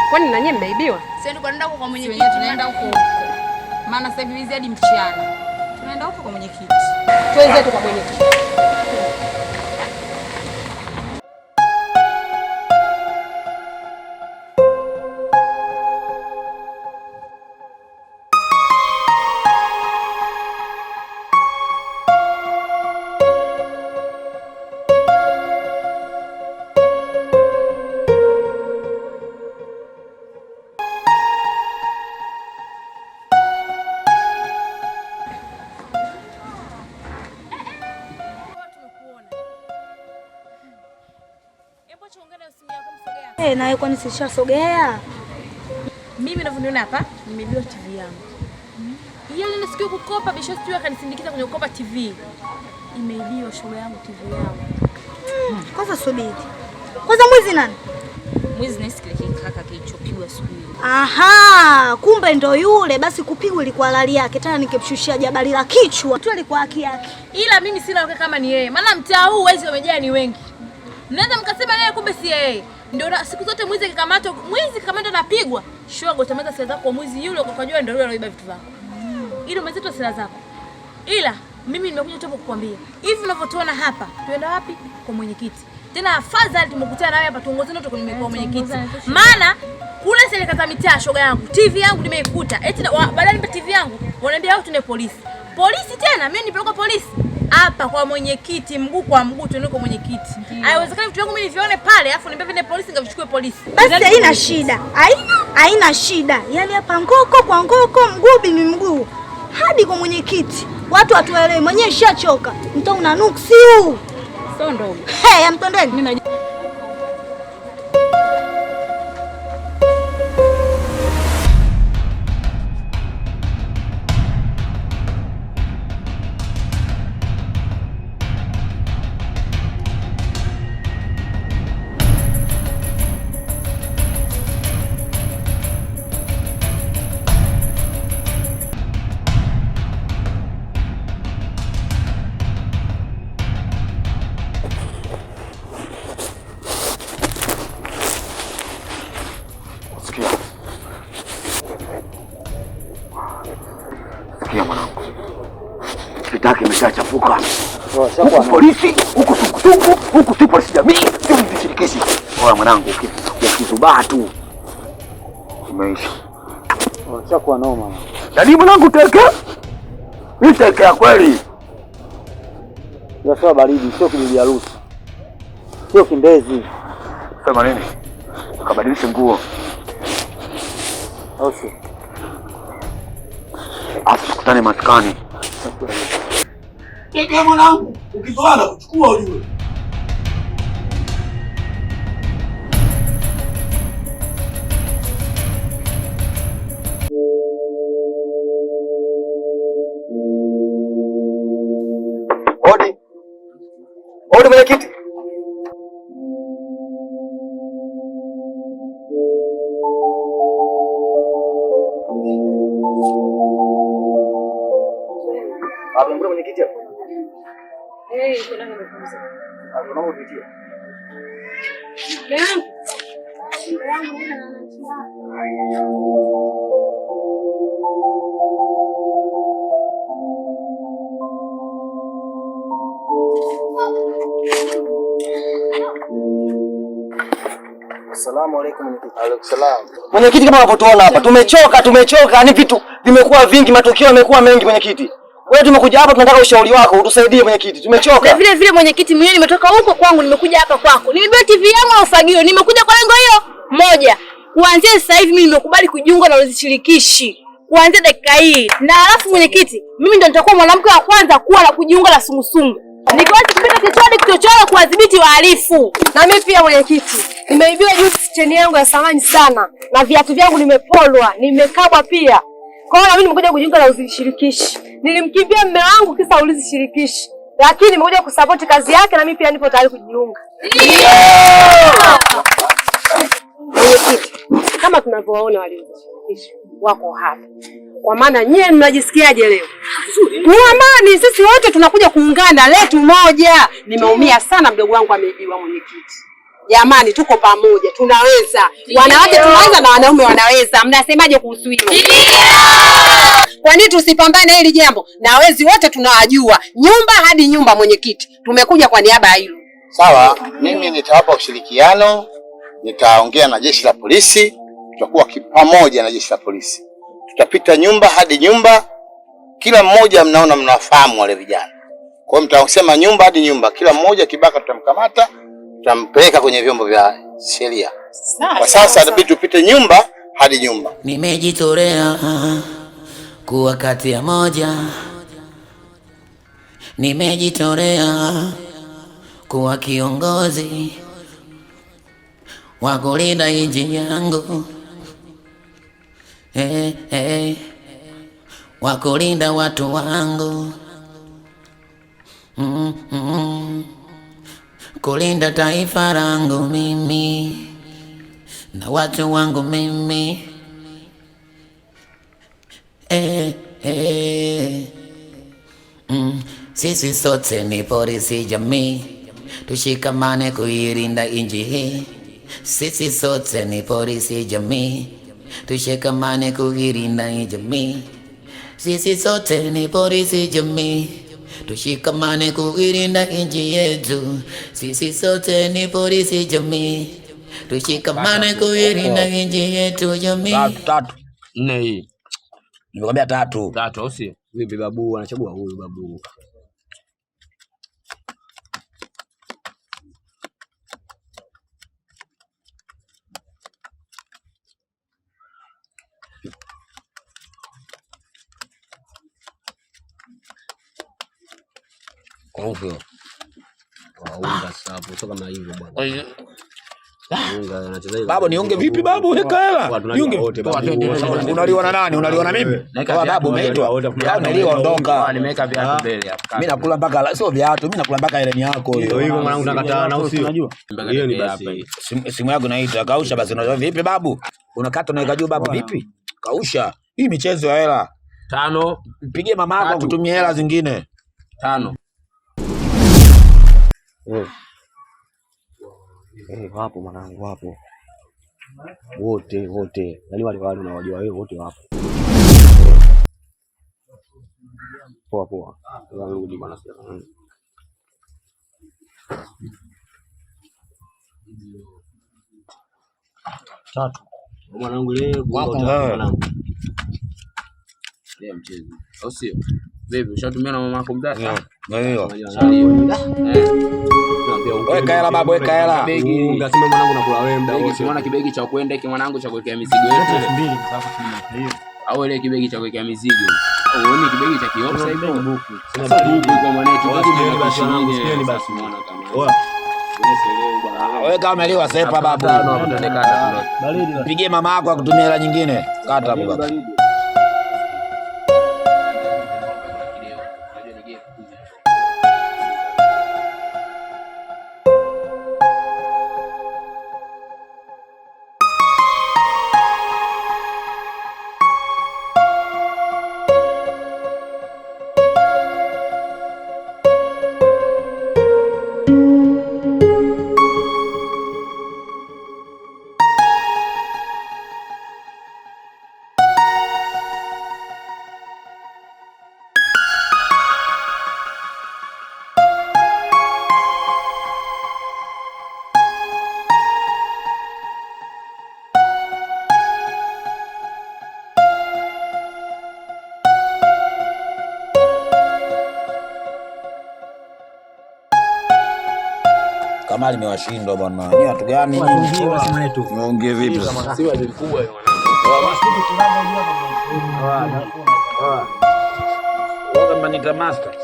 J: Kwani na nyinyi mmeibiwa?
I: Sisi tunaenda kwa mwenyekiti. Tunaenda huko. Maana sasa hivi hadi mchana. Tunaenda huko kwa mwenyekiti.
J: Twende tu kwa mwenyekiti.
M: Nawe kwani sishasogea?
P: Mimi ninavyoniona hapa nimeibiwa TV yangu. Hiyo ile siku kukopa bisho sio akanisindikiza kwenye kukopa TV. Imeibiwa shoga yangu TV yangu.
M: Kwanza subiri. Kwanza mwizi nani?
P: Mwizi ni sikile kaka kilichopigwa siku hiyo.
M: Aha, kumbe ndo yule. Basi kupigwa ilikuwa halali yake. Tena nikimshushia jabali la kichwa. Tu alikuwa haki yake.
P: Ila mimi sina wake kama ni yeye. Maana mtaa huu wezi wamejaa ni wengi. Mnaweza mkasema naye kumbe si yeye. Ndio siku zote mwizi akikamatwa, anapigwa. Shoga utameza sila zako kwa mwizi yule ukajua ndio yule anaiba vitu vyako. Ile umezetu sila zako. Ila mimi nimekuja tu kukuambia. Hivi unavyotuona hapa, tuenda wapi? Kwa mwenyekiti. Tena afadhali tumekutana nawe hapa tuongozane wote kwenye kwa mwenyekiti. Maana kule serikali za mitaa shoga yangu, TV yangu nimeikuta. Eti baada nipe TV yangu, wanaambia au tuende polisi. Polisi tena, mimi nipeleka polisi. Hapa kwa mwenyekiti, mguu kwa mguu tuende kwa mwenyekiti. Haiwezekani vitu vyangu mimi nivione pale, afu nimbebe vile polisi ngavichukue polisi.
M: Basi haina shida. Haina shida. Yaani hapa ngoko kwa ngoko, mguu ni mguu. Hadi kwa mwenyekiti. Watu watuelewe, mwenyewe shachoka. Mtu una nuksi huu.
P: Sio ndogo.
M: Ya mtondeni. Mimi
H: Kitaki imeshachafuka. Huku polisi, huku sukusuku, huku si polisi jamii, si mshirikishi. Oya mwanangu, ukizubaa tu umeisha.
O: Chakuwa noma.
H: Yaani mwanangu teke? Hii teke ya kweli.
O: Sio baridi, sio kijiji harusi. Sio kindezi.
H: Sema nini? Kabadilisha nguo.
O: Au sio?
H: Afu tukutane maskani.
O: Teke mwanangu, ukizoana kuchukua ujue.
H: Odi mwenyekiti. Hapo mbona mwenyekiti hapo?
P: Kuna nimepumzika.
H: Naomba upitie.
O: Asalamu alaykum mwenyekiti.
A: Alaykum salaam.
O: Mwenyekiti, kama unavyotuona hapa tumechoka, ni vitu vimekuwa vingi, matukio yamekuwa mengi mwenyekiti. Wewe tumekuja hapa tunataka ushauri wako, utusaidie mwenyekiti. Tumechoka.
B: Na vile vile mwenyekiti mwenyewe nimetoka huko kwangu nimekuja hapa kwako. Nimebeba TV yangu au fagio, nimekuja kwa lengo hilo moja. Kuanzia sasa hivi mimi nimekubali kujiunga na uzishirikishi. Kuanzia dakika hii. Na alafu mwenyekiti, mimi ndo nitakuwa mwanamke wa kwanza kuwa na kujiunga na sungusungu. Nikiwacha kupita kichwani kichochoro kuwadhibiti wahalifu.
E: Na mimi pia mwenyekiti, nimeibiwa juzi cheni yangu ya samani sana na viatu vyangu nimepolwa, nimekabwa pia. Kwa hiyo mimi nimekuja kujiunga na uzishirikishi. Nilimkimbia mume wangu kisa ulizi shirikishi. Lakini nimekuja kusupport kazi yake na mimi pia nipo tayari kujiunga. Mwenyekiti, kama tunavyowaona walizishirikishi wako hapa. Kwa maana nyie mnajisikiaje leo? Tuamani, sisi wote tunakuja kuungana letu moja. Nimeumia sana mdogo wangu ameibiwa mwenyekiti. Jamani tuko pamoja, tunaweza. Wanawake tunaweza na wanaume wanaweza. Mnasemaje kuhusu hilo? Kwa nini tusipambane hili jambo? Na wezi wote tunawajua. Nyumba hadi nyumba mwenyekiti. Tumekuja kwa niaba ya hilo.
A: Sawa, mimi nitawapa ushirikiano, nitaongea na jeshi la polisi, tutakuwa pamoja na jeshi la polisi. Tutapita nyumba hadi nyumba, kila mmoja mnaona mnafahamu wale vijana. Kwa hiyo mtasema nyumba hadi nyumba, kila mmoja kibaka tutamkamata, tutampeleka kwenye vyombo vya sheria. Kwa sasa inabidi tupite nyumba hadi nyumba.
H: Nimejitolea kuwa kati ya moja. Nimejitolea kuwa kiongozi wa kulinda nchi yangu, wa kulinda watu wangu, kulinda taifa langu mimi na watu wangu mimi. Sisi sote ni polisi jamii, tushikamane kuilinda nchi hii. Sisi sote ni polisi jamii, tushikamane kuilinda jamii. Sisi sote ni polisi jamii, tushikamane kuilinda nchi yetu. Sisi sote ni polisi jamii, tushikamane kuilinda nchi yetu jamii.
Q: Tatu. Nne hii. Nimekwambia tatu.
C: Tatu au si? Vipi babu anachagua huyu babu?
Q: Ovyo.
C: Waunga sapo, sio kama hivyo bwana. Unga anacheza hivyo.
Q: Babu niunge vipi babu? Weka hela. Niunge. Unaliwa na nani? Unaliwa na mimi? Kwa babu umeitwa. Kama niliondoka.
C: Nimeweka viatu mbele hapa.
Q: Mimi nakula mpaka sio viatu, mimi nakula mpaka eleni yako hiyo.
C: Hivyo mwanangu nakataa na usio. Unajua?
Q: Hiyo ni basi. Simu yako inaita kausha basi. Unajua vipi babu? Unakata unaweka juu babu vipi? Kausha. Hii michezo ya hela.
C: 5.
Q: Mpigie mama yako kutumia hela zingine.
C: 5.
Q: Wapo mwanangu, wapo wote, yaani wale unawajua wewe wote wapo. Poa. Rudi bwana sasa.
C: Tatu. Mwanangu leo mwanangu. Leo mchezo. Au sio? Vipi ushatumia na mama yako mzazi?
Q: Ndio. Weka hela babu, weka hela.
C: Ungasema mwanangu nakula wewe muda wote. Unaona kibegi cha kwenda hiki mwanangu cha kuwekea mizigo yote. 2 sasa hiyo. Au ile kibegi cha kuwekea mizigo. Uone kibegi cha kioo sasa hivi buku. Sasa buku kwa mwanetu basi ni basi unaona kama.
Q: Wewe kama umeliwa sepa babu. Pigie mama yako akutumia hela nyingine. Kata hapo baba. Kama limewashindwa bwana. Ni watu gani? Muongee vipi sasa?
C: Si watu kubwa hiyo mwanangu.
Q: Wewe kama ni master.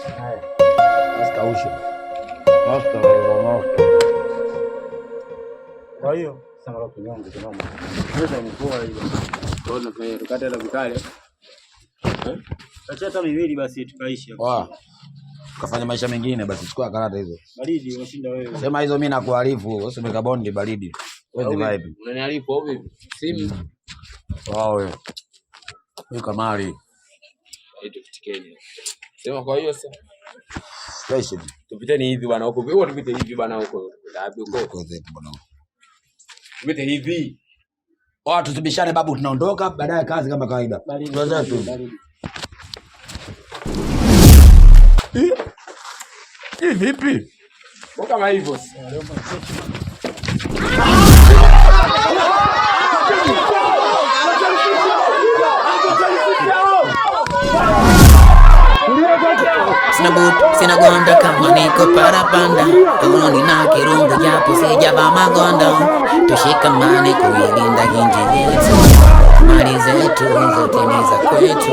Q: Master usho. Master.
C: Kwa hiyo sasa watu wangu tunaomba. Sasa ni poa hiyo. Tuone kwa tukate la vikale. Acha hata miwili basi tukaisha.
Q: Kafanya maisha mengine basi, chukua karata hizo.
C: Baridi unashinda wewe.
Q: Sema hizo mimi nakuarifu, usimeka bondi baridi. Wewe vipi?
C: Unaniarifu au vipi? Simu.
Q: Wewe. Ni kamari.
C: Haito kitikeni. Sema kwa hiyo sasa.
Q: Kesho.
C: Tupiteni hivi bwana huko. Wewe tupite hivi bwana huko. Wapi huko? Tupite hivi.
Q: Watu tubishane babu, tunaondoka baadaye kazi kama kawaida. Tuanze tu. Vipi?
C: Kama hivyo.
H: Sina boot, sina gonda kama niko parapanda. Uno nina kirungu japo sijava magonda. Tushikamane kuilinda nchi yetu. Mali zetu zote ni za kwetu.